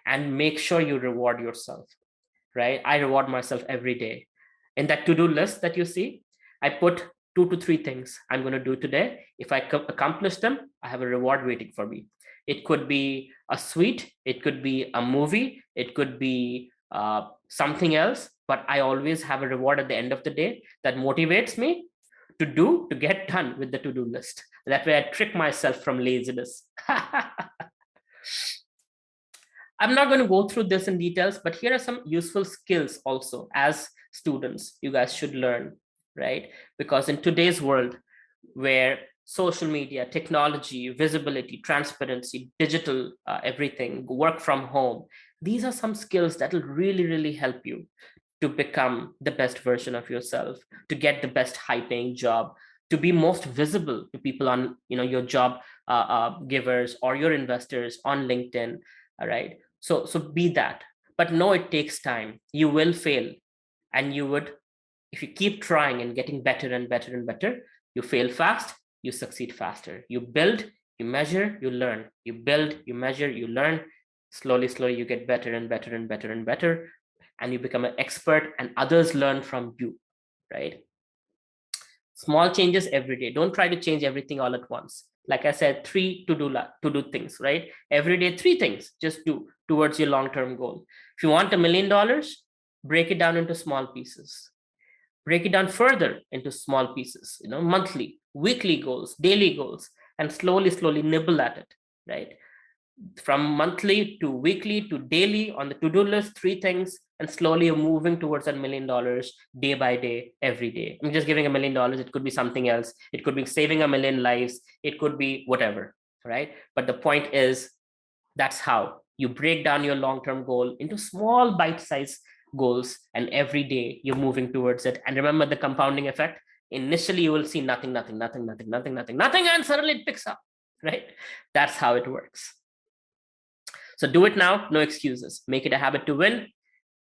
And make sure you reward yourself, right? I reward myself every day. In that to-do list that you see, I put 2 to 3 things I'm going to do today. If I accomplish them, I have a reward waiting for me. It could be a sweet, it could be a movie, it could be something else, but I always have a reward at the end of the day that motivates me to get done with the to-do list. That way I trick myself from laziness. I'm not going to go through this in details, but here are some useful skills also as students you guys should learn, right? Because in today's world where social media, technology, visibility, transparency, digital, everything, work from home, these are some skills that will really, really help you to become the best version of yourself, to get the best high paying job, to be most visible to people on your job givers or your investors on LinkedIn. All right. So be that. But no, it takes time. You will fail. And you would, if you keep trying and getting better and better and better, you fail fast, you succeed faster. You build, you measure, you learn. You build, you measure, you learn. Slowly, slowly, you get better and better and better and better. And you become an expert and others learn from you, right? Small changes every day. Don't try to change everything all at once. Like I said, 3 to do things, right? Every day, 3 things just do towards your long-term goal. If you want $1 million, break it down into small pieces. Break it down further into small pieces, monthly, weekly goals, daily goals, and slowly, slowly nibble at it, right? From monthly to weekly to daily on the to-do list, 3 things, and slowly you're moving towards $1 million day by day, every day. I'm just giving $1 million. It could be something else. It could be saving 1 million lives. It could be whatever, right? But the point is, that's how you break down your long-term goal into small bite-sized goals, and every day you're moving towards it. And remember the compounding effect. Initially, you will see nothing, nothing, nothing, nothing, nothing, nothing, nothing, and suddenly it picks up, right? That's how it works. So do it now, no excuses. Make it a habit to win.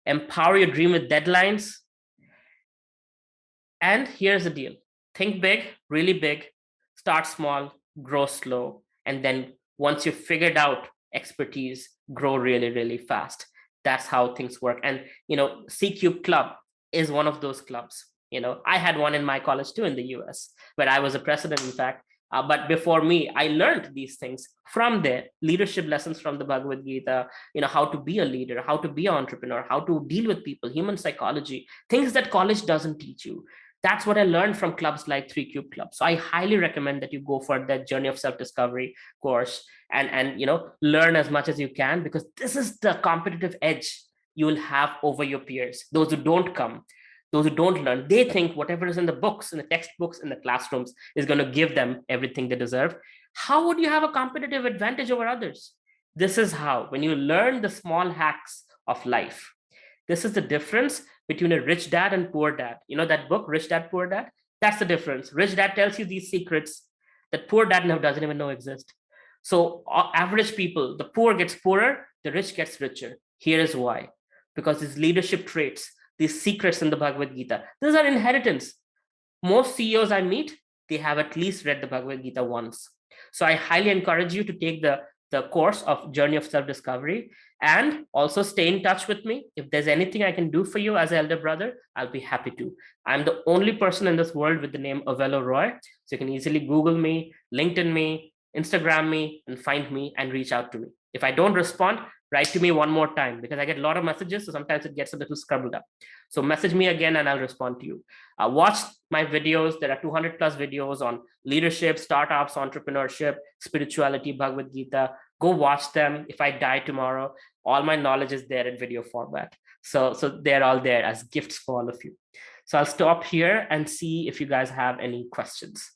Empower your dream with deadlines. And here's the deal. Think big, really big, start small, grow slow. And then once you've figured out expertise, grow really, really fast. That's how things work. And, C Cube Club is one of those clubs. I had one in my college too in the US, where I was a president, in fact. But before me, I learned these things from there, leadership lessons from the Bhagavad Gita, how to be a leader, how to be an entrepreneur, how to deal with people, human psychology, things that college doesn't teach you. That's what I learned from clubs like 3 Cube Club. So I highly recommend that you go for that journey of self-discovery course and learn as much as you can, because this is the competitive edge you will have over your peers. Those who don't come, those who don't learn, they think whatever is in the books, in the textbooks, in the classrooms is going to give them everything they deserve. How would you have a competitive advantage over others? This is how, when you learn the small hacks of life, this is the difference between a rich dad and poor dad. You know that book, Rich Dad, Poor Dad? That's the difference. Rich dad tells you these secrets that poor dad now doesn't even know exist. So average people, the poor gets poorer, the rich gets richer. Here is why. Because these leadership traits, these secrets in the Bhagavad Gita, these are inheritance. Most CEOs I meet, they have at least read the Bhagavad Gita once. So I highly encourage you to take the course of Journey of Self-Discovery, and also stay in touch with me. If there's anything I can do for you as an elder brother, I'll be happy to. I'm the only person in this world with the name AVELO Roy. So you can easily Google me, LinkedIn me, Instagram me, and find me and reach out to me. If I don't respond, write to me one more time, because I get a lot of messages. So sometimes it gets a little scrambled up. So message me again and I'll respond to you. Watch my videos. There are 200 plus videos on leadership, startups, entrepreneurship, spirituality, Bhagavad Gita. Go watch them. If I die tomorrow, all my knowledge is there in video format. So they're all there as gifts for all of you. So I'll stop here and see if you guys have any questions.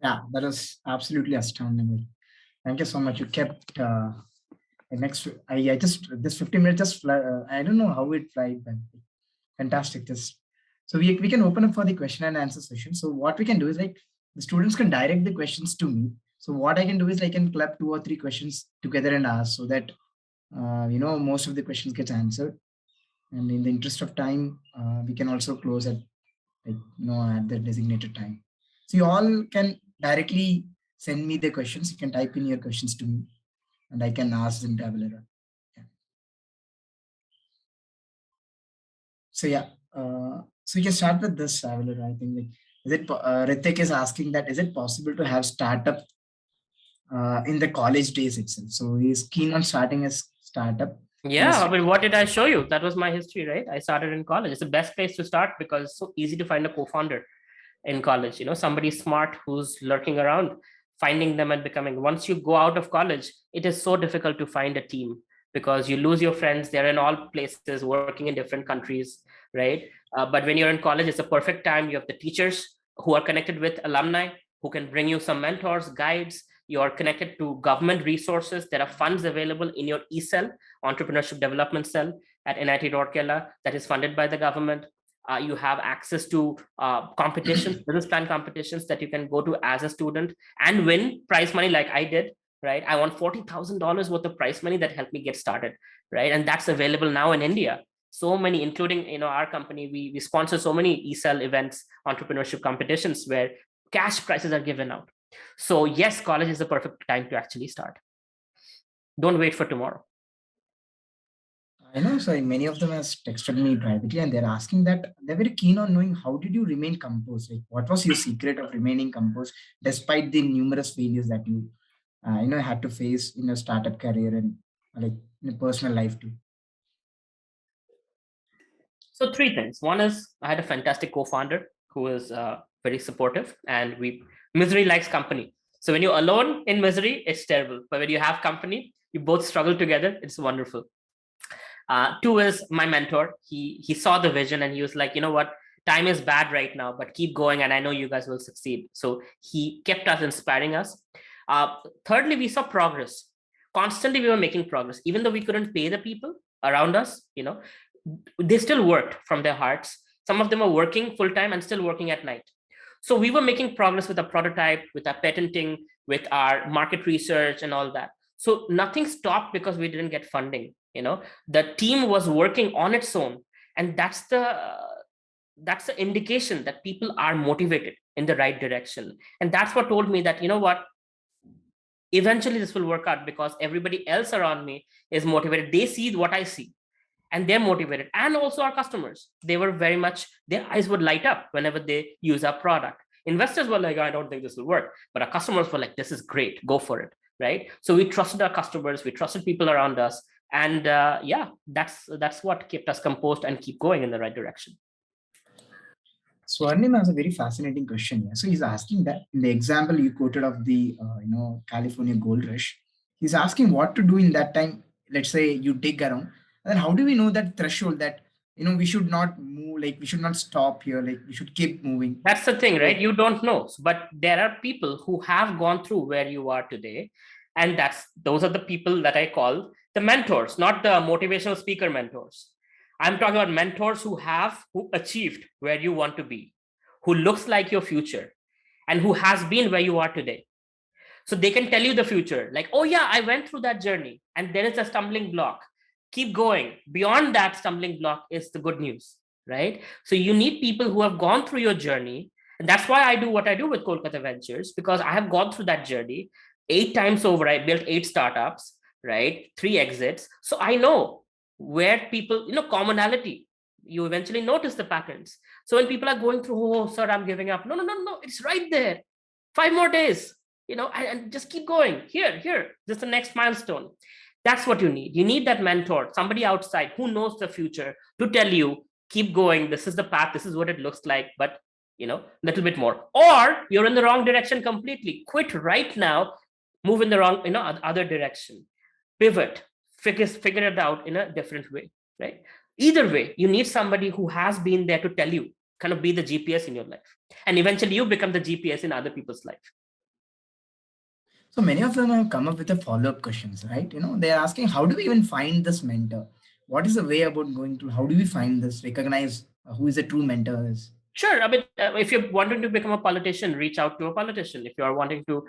Yeah, that was absolutely astounding. Thank you so much. You kept I just this 15 minutes just I don't know how it flies, but fantastic. Just so we can open up for the question and answer session. So what we can do is like the students can direct the questions to me. So what I can do is I can club 2 or 3 questions together and ask, so that most of the questions get answered. And in the interest of time, we can also close at at the designated time. So you all can directly send me the questions. You can type in your questions to me, and I can ask them to AVELO. Yeah. So yeah, so we can start with this AVELO. I think is it Ritik is asking that is it possible to have startup in the college days itself? So he's keen on starting a startup. Yeah, I mean, what did I show you? That was my history, right? I started in college. It's the best place to start because it's so easy to find a co-founder in college. Somebody smart who's lurking around, finding them and becoming. Once you go out of college, it is so difficult to find a team because you lose your friends. They're in all places, working in different countries, right? But when you're in college, it's a perfect time. You have the teachers who are connected with alumni who can bring you some mentors, guides. You are connected to government resources. There are funds available in your ECell, Entrepreneurship Development Cell at NIT Rourkela, that is funded by the government. You have access to competitions, business plan competitions that you can go to as a student and win prize money like I did, right? I won $40,000 worth of prize money that helped me get started, right? And that's available now in India. So many, including our company, we sponsor so many ECell events, entrepreneurship competitions where cash prizes are given out. So yes, college is the perfect time to actually start. Don't wait for tomorrow. I know, so many of them has texted me privately and they're asking that they're very keen on knowing how did you remain composed? Like, what was your secret of remaining composed despite the numerous failures that you had to face in your startup career and like in a personal life too? So 3 things. One is I had a fantastic co-founder who is very supportive, and misery likes company. So when you're alone in misery, it's terrible. But when you have company, you both struggle together. It's wonderful. 2 is my mentor. He saw the vision and he was like, you know what? Time is bad right now, but keep going. And I know you guys will succeed. So he kept us inspiring us. Thirdly, we saw progress. Constantly, we were making progress. Even though we couldn't pay the people around us, they still worked from their hearts. Some of them are working full time and still working at night. So we were making progress with our prototype, with our patenting, with our market research and all that. So nothing stopped because we didn't get funding. The team was working on its own, and that's the indication that people are motivated in the right direction. And that's what told me that, eventually this will work out because everybody else around me is motivated. They see what I see and they're motivated. And also our customers, they were very much, their eyes would light up whenever they use our product. Investors were like, I don't think this will work. But our customers were like, this is great, go for it, right? So we trusted our customers, we trusted people around us. And that's what kept us composed and keep going in the right direction. Swarnim has a very fascinating question here. So he's asking that in the example you quoted of the California gold rush, he's asking what to do in that time. Let's say you dig around. And how do we know that threshold that, we should not move, like we should not stop here, like we should keep moving? That's the thing, right? So You don't know, but there are people who have gone through where you are today, and those are the people that I call the mentors, not the motivational speaker mentors. I'm talking about mentors who achieved where you want to be, who looks like your future, and who has been where you are today. So they can tell you the future, like, oh yeah, I went through that journey and there is a stumbling block. Keep going. Beyond that stumbling block is the good news, right? So you need people who have gone through your journey. And that's why I do what I do with Kolkata Ventures, because I have gone through that journey 8 times over. I built 8 startups, right? 3 exits. So I know where people, commonality. You eventually notice the patterns. So when people are going through, oh, sir, I'm giving up. No, no, no, no. It's right there. 5 more days, and just keep going. Here, this is the next milestone. That's what you need. You need that mentor, somebody outside who knows the future, to tell you, keep going. This is the path. This is what it looks like. But, a little bit more. Or you're in the wrong direction completely. Quit right now. Move in the wrong, other direction. Pivot. Figure it out in a different way, right? Either way, you need somebody who has been there to tell you, kind of be the GPS in your life. And eventually you become the GPS in other people's life. So many of them have come up with the follow-up questions, right? They're asking, how do we even find this mentor? What is the way about going to, how do we find this, recognize who is a true mentor is? Sure. I mean, if you're wanting to become a politician, reach out to a politician. If you're wanting to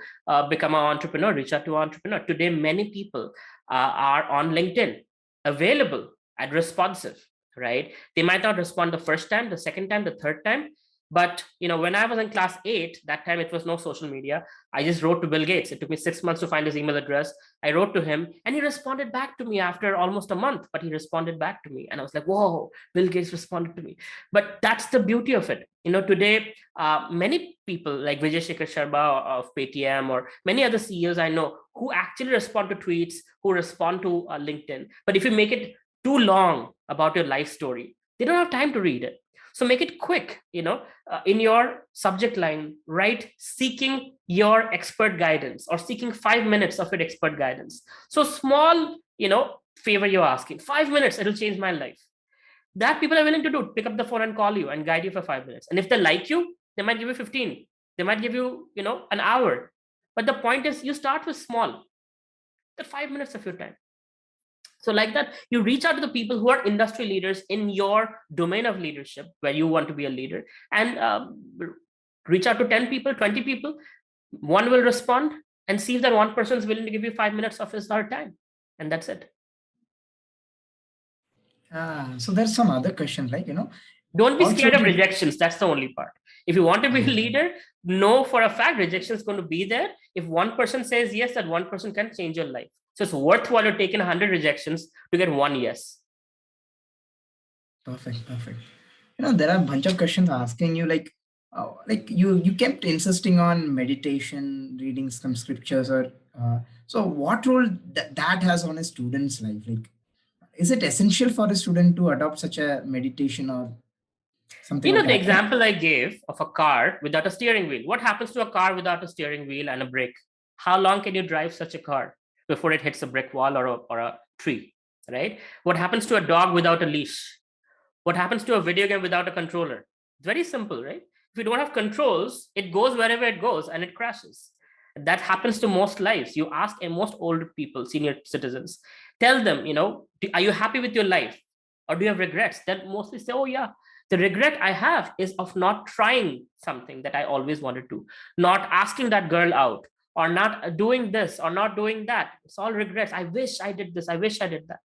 become an entrepreneur, reach out to an entrepreneur. Today, many people are on LinkedIn, available and responsive, right? They might not respond the first time, the second time, the third time. But, when I was in class 8, that time it was no social media. I just wrote to Bill Gates. It took me 6 months to find his email address. I wrote to him and he responded back to me after almost a month, but he responded back to me. And I was like, whoa, Bill Gates responded to me. But that's the beauty of it. Today, many people like Vijay Shekhar Sharma of Paytm, or many other CEOs I know, who actually respond to tweets, who respond to LinkedIn. But if you make it too long about your life story, they don't have time to read it. So make it quick, in your subject line, write seeking your expert guidance, or seeking 5 minutes of your expert guidance. So small, favor you're asking, 5 minutes, it'll change my life. That people are willing to do. Pick up the phone and call you and guide you for 5 minutes. And if they like you, they might give you 15. They might give you, an hour. But the point is, you start with small, the 5 minutes of your time. So like that, you reach out to the people who are industry leaders in your domain of leadership, where you want to be a leader, and reach out to 10 people, 20 people. One will respond, and see if that one person is willing to give you 5 minutes of his or her time. And that's it. So there's some other questions, like, Don't be also scared of to, rejections. That's the only part. If you want to be a leader, know for a fact rejection is going to be there. If one person says yes, that one person can change your life. So it's worthwhile to take in 100 rejections to get one yes. Perfect. There are a bunch of questions asking you, like, you kept insisting on meditation, reading some scriptures, or so what role that has on a student's life? Like, is it essential for a student to adopt such a meditation or something of The that kind? example I gave of a car without a steering wheel. What happens to a car without a steering wheel and a brake? How long can you drive such a car before it hits a brick wall or a tree, right? What happens to a dog without a leash? What happens to a video game without a controller? Very simple, right? If you don't have controls, it goes wherever it goes and it crashes. That happens to most lives. You ask most older people, senior citizens, tell them, are you happy with your life? Or do you have regrets? They'll mostly say, oh, yeah. The regret I have is of not trying something that I always wanted to, not asking that girl out, or not doing this or not doing that. It's all regrets. I wish I did this. I wish I did that.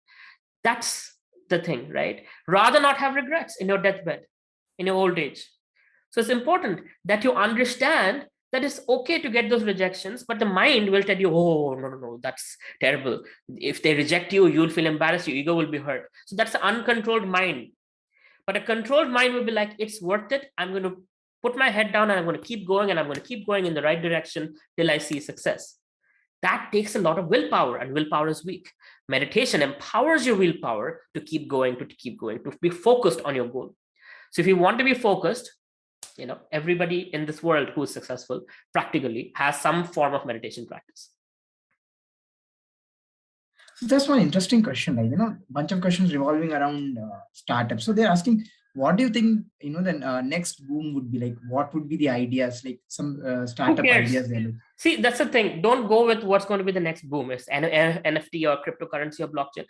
That's the thing, right? Rather not have regrets in your deathbed, in your old age. So it's important that you understand that it's okay to get those rejections, but the mind will tell you, oh, no, that's terrible. If they reject you, you'll feel embarrassed, your ego will be hurt. So that's an uncontrolled mind. But a controlled mind will be like, it's worth it. I'm going to put my head down and I'm going to keep going, and I'm going to keep going in the right direction till I see success. That takes a lot of willpower, and willpower is weak. Meditation empowers your willpower to keep going, to be focused on your goal. So if you want to be focused, everybody in this world who is successful practically has some form of meditation practice. So that's one interesting question. Like, bunch of questions revolving around startups. So they're asking, what do you think, the next boom would be like? What would be the ideas, like some Who startup cares? ideas they're looking? See, that's the thing. Don't go with what's going to be the next boom. It's NFT or cryptocurrency or blockchain.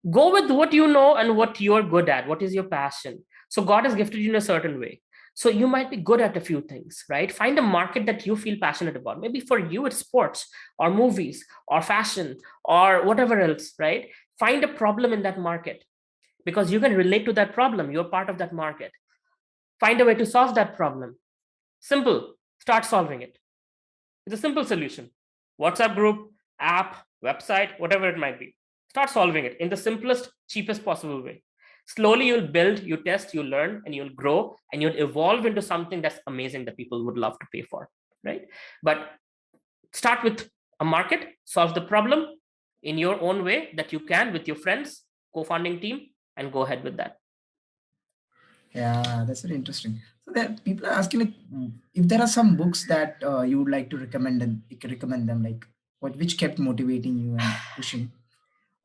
Go with what you know and what you're good at. What is your passion? So God has gifted you in a certain way. So you might be good at a few things, right? Find a market that you feel passionate about. Maybe for you, it's sports or movies or fashion or whatever else, right? Find a problem in that market because you can relate to that problem. You're part of that market. Find a way to solve that problem. Simple. Start solving it. It's a simple solution. WhatsApp group, app, website, whatever it might be. Start solving it in the simplest, cheapest possible way. Slowly you'll build, you test, you learn, and you'll grow, and you'll evolve into something that's amazing that people would love to pay for, right? But start with a market, solve the problem in your own way that you can with your friends, co-founding team, and go ahead with that. Yeah, that's very interesting. So that people are asking, like, if there are some books that you would like to recommend, and you can recommend them, like which kept motivating you and pushing.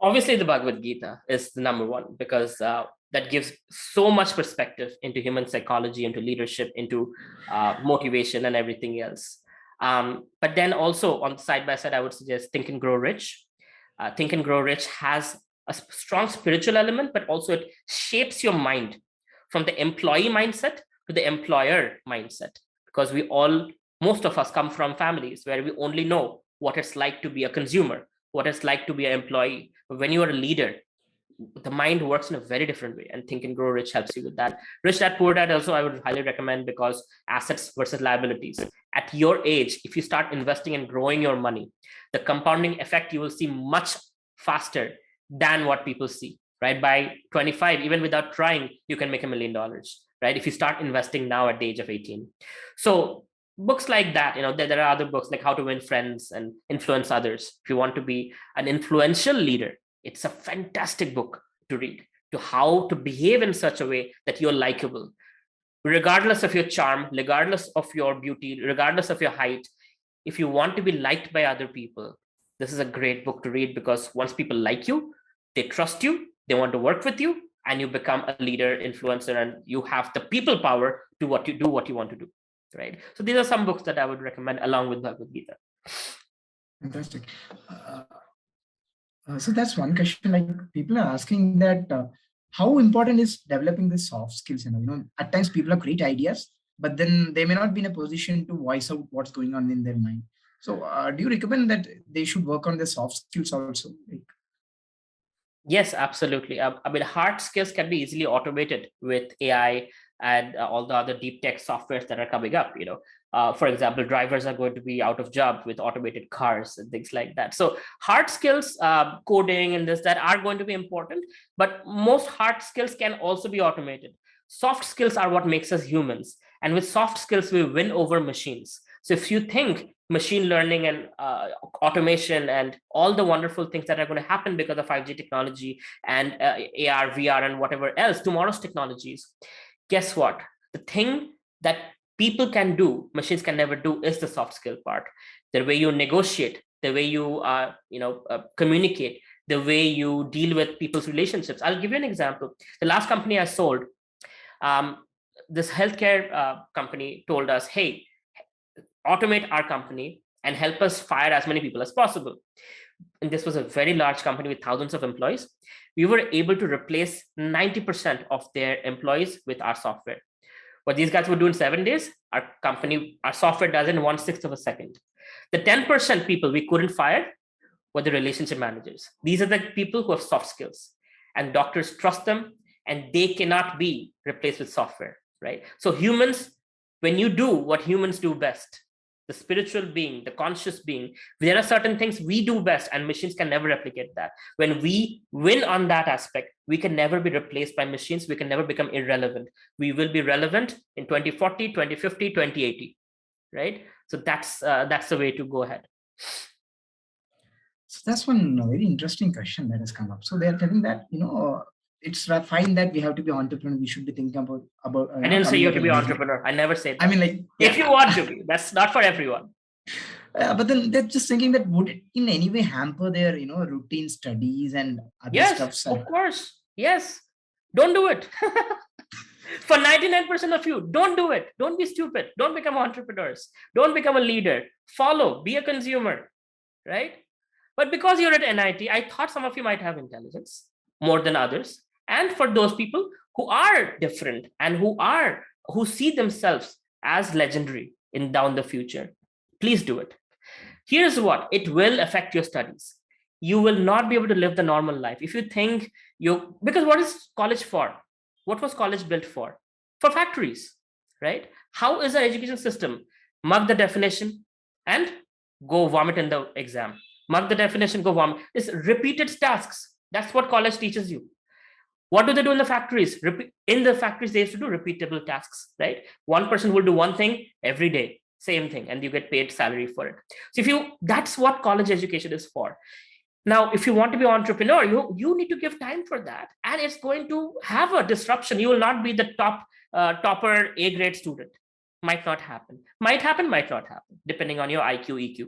Obviously the Bhagavad Gita is the number one because that gives so much perspective into human psychology, into leadership, into motivation and everything else. But then also on the side by side, I would suggest Think and Grow Rich. Think and Grow Rich has a strong spiritual element, but also it shapes your mind from the employee mindset to the employer mindset, because most of us come from families where we only know what it's like to be a consumer, what it's like to be an employee. But when you are a leader, the mind works in a very different way, and Think and Grow Rich helps you with that. Rich Dad Poor Dad also I would highly recommend, because assets versus liabilities. At your age, if you start investing and growing your money, the compounding effect you will see much faster than what people see, right? By 25, even without trying, you can make $1 million, right? If you start investing now at the age of 18. So books like that, there are other books like How to Win Friends and Influence Others. If you want to be an influential leader, it's a fantastic book to read, to how to behave in such a way that you're likable, regardless of your charm, regardless of your beauty, regardless of your height. If you want to be liked by other people, this is a great book to read, because once people like you, they trust you, they want to work with you, and you become a leader, influencer, and you have the people power to what you want to do, right? So these are some books that I would recommend along with Bhagavad Gita. Fantastic. So that's one question. Like, people are asking that how important is developing the soft skills? At times people have great ideas, but then they may not be in a position to voice out what's going on in their mind. So, do you recommend that they should work on their soft skills also? Like, Yes, absolutely. I mean, hard skills can be easily automated with AI and all the other deep tech softwares that are coming up. For example, drivers are going to be out of job with automated cars and things like that. So hard skills, coding and that are going to be important, but most hard skills can also be automated. Soft skills are what makes us humans. And with soft skills, we win over machines. So if you think machine learning and automation and all the wonderful things that are going to happen because of 5G technology and AR, VR, and whatever else, tomorrow's technologies, guess what? The thing that people can do, machines can never do, is the soft skill part. The way you negotiate, the way you communicate, the way you deal with people's relationships. I'll give you an example. The last company I sold, this healthcare company told us, hey, automate our company and help us fire as many people as possible. And this was a very large company with thousands of employees. We were able to replace 90% of their employees with our software. What these guys would do in 7 days, our software does in 1/6 of a second. The 10% people we couldn't fire were the relationship managers. These are the people who have soft skills, and doctors trust them, and they cannot be replaced with software, right? So humans, when you do what humans do best, the spiritual being, the conscious being, there are certain things we do best, and machines can never replicate that. When we win on that aspect, we can never be replaced by machines. We can never become irrelevant. We will be relevant in 2040, 2050, 2080, right? So that's the way to go ahead. so that's one very interesting question that has come up. So they're telling that it's fine that we have to be entrepreneur. We should be thinking about. I didn't say coming you up have to with be a an business. entrepreneur. I never said that. I mean, like, If yeah. you want to be, that's not for everyone. But then they're just thinking that would it in any way hamper their, routine studies and other Yes, stuffs? of course. Yes. Don't do it. For 99% of you, don't do it. Don't be stupid. Don't become entrepreneurs. Don't become a leader. Follow, be a consumer, right? But because you're at NIT, I thought some of you might have intelligence more than others. And for those people who are different and who see themselves as legendary in down the future, please do it. Here's what it will affect your studies. You will not be able to live the normal life if you think you, because what is college for? What was college built for factories, right? How is our education system? Mug the definition and go vomit in the exam. Mug the definition, go vomit. It's repeated tasks. That's what college teaches you. What do they do in the factories? In the factories, they used to do repeatable tasks, right? One person will do one thing every day, same thing, and you get paid salary for it. So if you, that's what college education is for. Now, if you want to be an entrepreneur, you need to give time for that, and it's going to have a disruption. You will not be the topper A grade student. Might not happen. Might happen. Might not happen, depending on your IQ, EQ.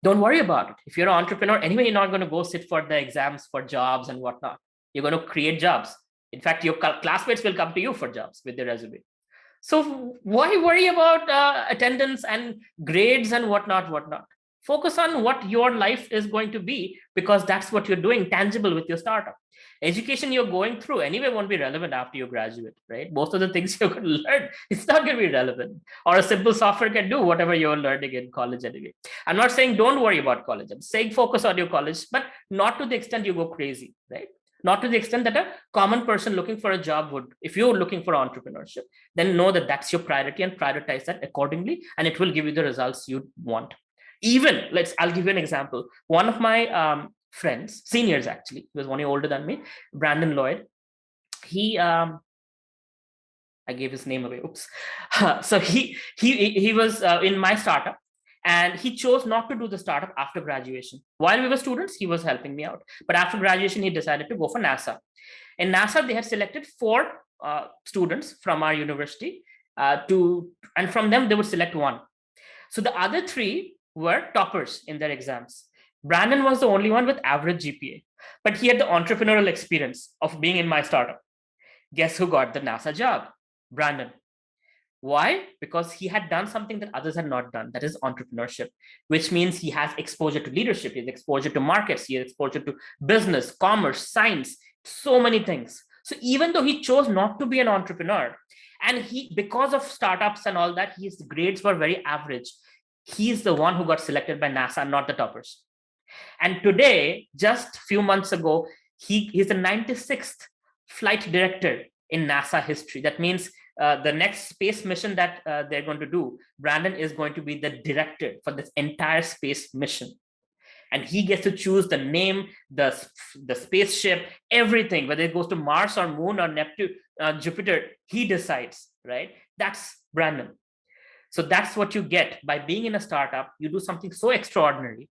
Don't worry about it. If you're an entrepreneur, anyway, you're not going to go sit for the exams for jobs and whatnot. You're going to create jobs. In fact, your classmates will come to you for jobs with their resume. So why worry about attendance and grades and whatnot? Focus on what your life is going to be, because that's what you're doing tangible with your startup. Education you're going through anyway won't be relevant after you graduate, right? Most of the things you're going to learn, it's not going to be relevant. Or a simple software can do whatever you're learning in college anyway. I'm not saying don't worry about college. I'm saying focus on your college, but not to the extent you go crazy, right? Not to the extent that a common person looking for a job would. If you're looking for entrepreneurship, then know that that's your priority and prioritize that accordingly, and it will give you the results you want. Even I'll give you an example. One of my friends, seniors actually, he was 1 year older than me, Brandon Lloyd. He I gave his name away. Oops. So he was in my startup, and he chose not to do the startup after graduation. While we were students, he was helping me out. But after graduation, he decided to go for NASA. In NASA, they had selected 4 students from our university and from them they would select 1. So the other 3 were toppers in their exams. Brandon was the only one with average GPA, but he had the entrepreneurial experience of being in my startup. Guess who got the NASA job? Brandon. Why? Because he had done something that others had not done. That is entrepreneurship, which means he has exposure to leadership, he has exposure to markets, he has exposure to business, commerce, science, so many things. So even though he chose not to be an entrepreneur, and because of startups and all that, his grades were very average. He's the one who got selected by NASA, not the toppers. And today, just a few months ago, he's the 96th flight director in NASA history. That means the next space mission that they're going to do, Brandon is going to be the director for this entire space mission. And he gets to choose the name, the spaceship, everything, whether it goes to Mars or Moon or Neptune, Jupiter, he decides, right? That's Brandon. So that's what you get by being in a startup. You do something so extraordinary.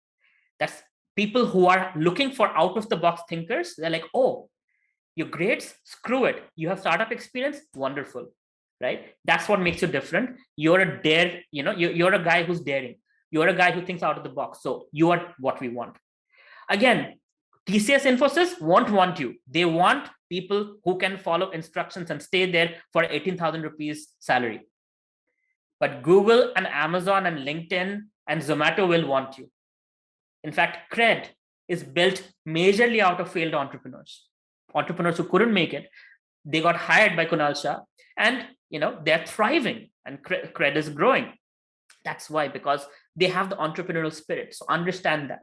That's people who are looking for out of the box thinkers. They're like, oh, your grades, screw it. You have startup experience, wonderful, right? That's what makes you different. You're a you're a guy who's daring. You're a guy who thinks out of the box. So you are what we want. Again, TCS Infosys won't want you. They want people who can follow instructions and stay there for 18,000 rupees salary. But Google and Amazon and LinkedIn and Zomato will want you. In fact, Cred is built majorly out of failed entrepreneurs who couldn't make it. They got hired by Kunal Shah, and they're thriving, and Cred is growing. That's why, because they have the entrepreneurial spirit. So understand that.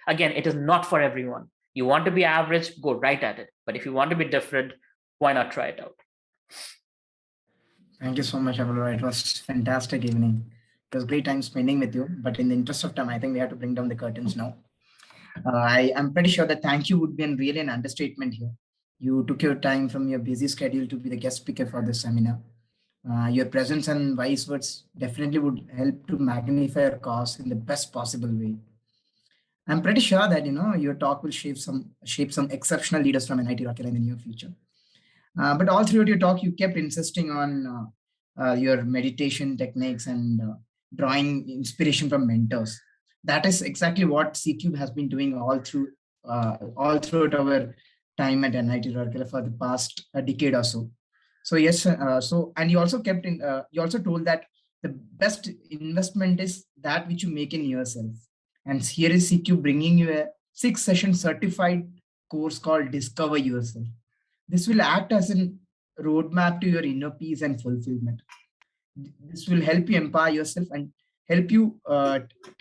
Again, it is not for everyone. You want to be average, go right at it. But if you want to be different, why not try it out? Thank you so much, AVELO. It was fantastic evening. It was great time spending with you. But in the interest of time, I think we have to bring down the curtains now. I am pretty sure that thank you would be really an understatement here. You took your time from your busy schedule to be the guest speaker for this seminar. Your presence and wise words definitely would help to magnify your cause in the best possible way. I'm pretty sure that your talk will shape some exceptional leaders from NIT Rourkela in the near future. But all throughout your talk, you kept insisting on your meditation techniques and drawing inspiration from mentors. That is exactly what CCube has been doing all throughout our time at NIT Rourkela for the past decade or so. So yes, and you also you also told that the best investment is that which you make in yourself. And here is CQ bringing you a 6-session certified course called Discover Yourself. This will act as a roadmap to your inner peace and fulfillment. This will help you empower yourself and help you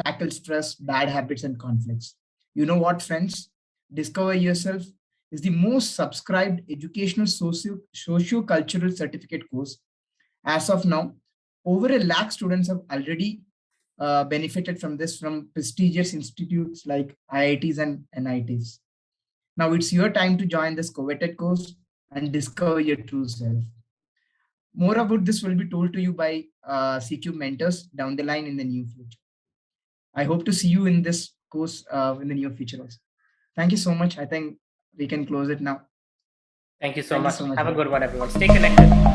tackle stress, bad habits, and conflicts. You know what, friends? Discover Yourself is the most subscribed educational socio-cultural certificate course. As of now, over 1 lakh students have already benefited from this from prestigious institutes like IITs and NITs. Now it's your time to join this coveted course and discover your true self. More about this will be told to you by CQ mentors down the line in the near future. I hope to see you in this course in the near future also. Thank you so much. I think we can close it now. Thank you so Thank you much. so much. Have a good one, everyone. Stay connected.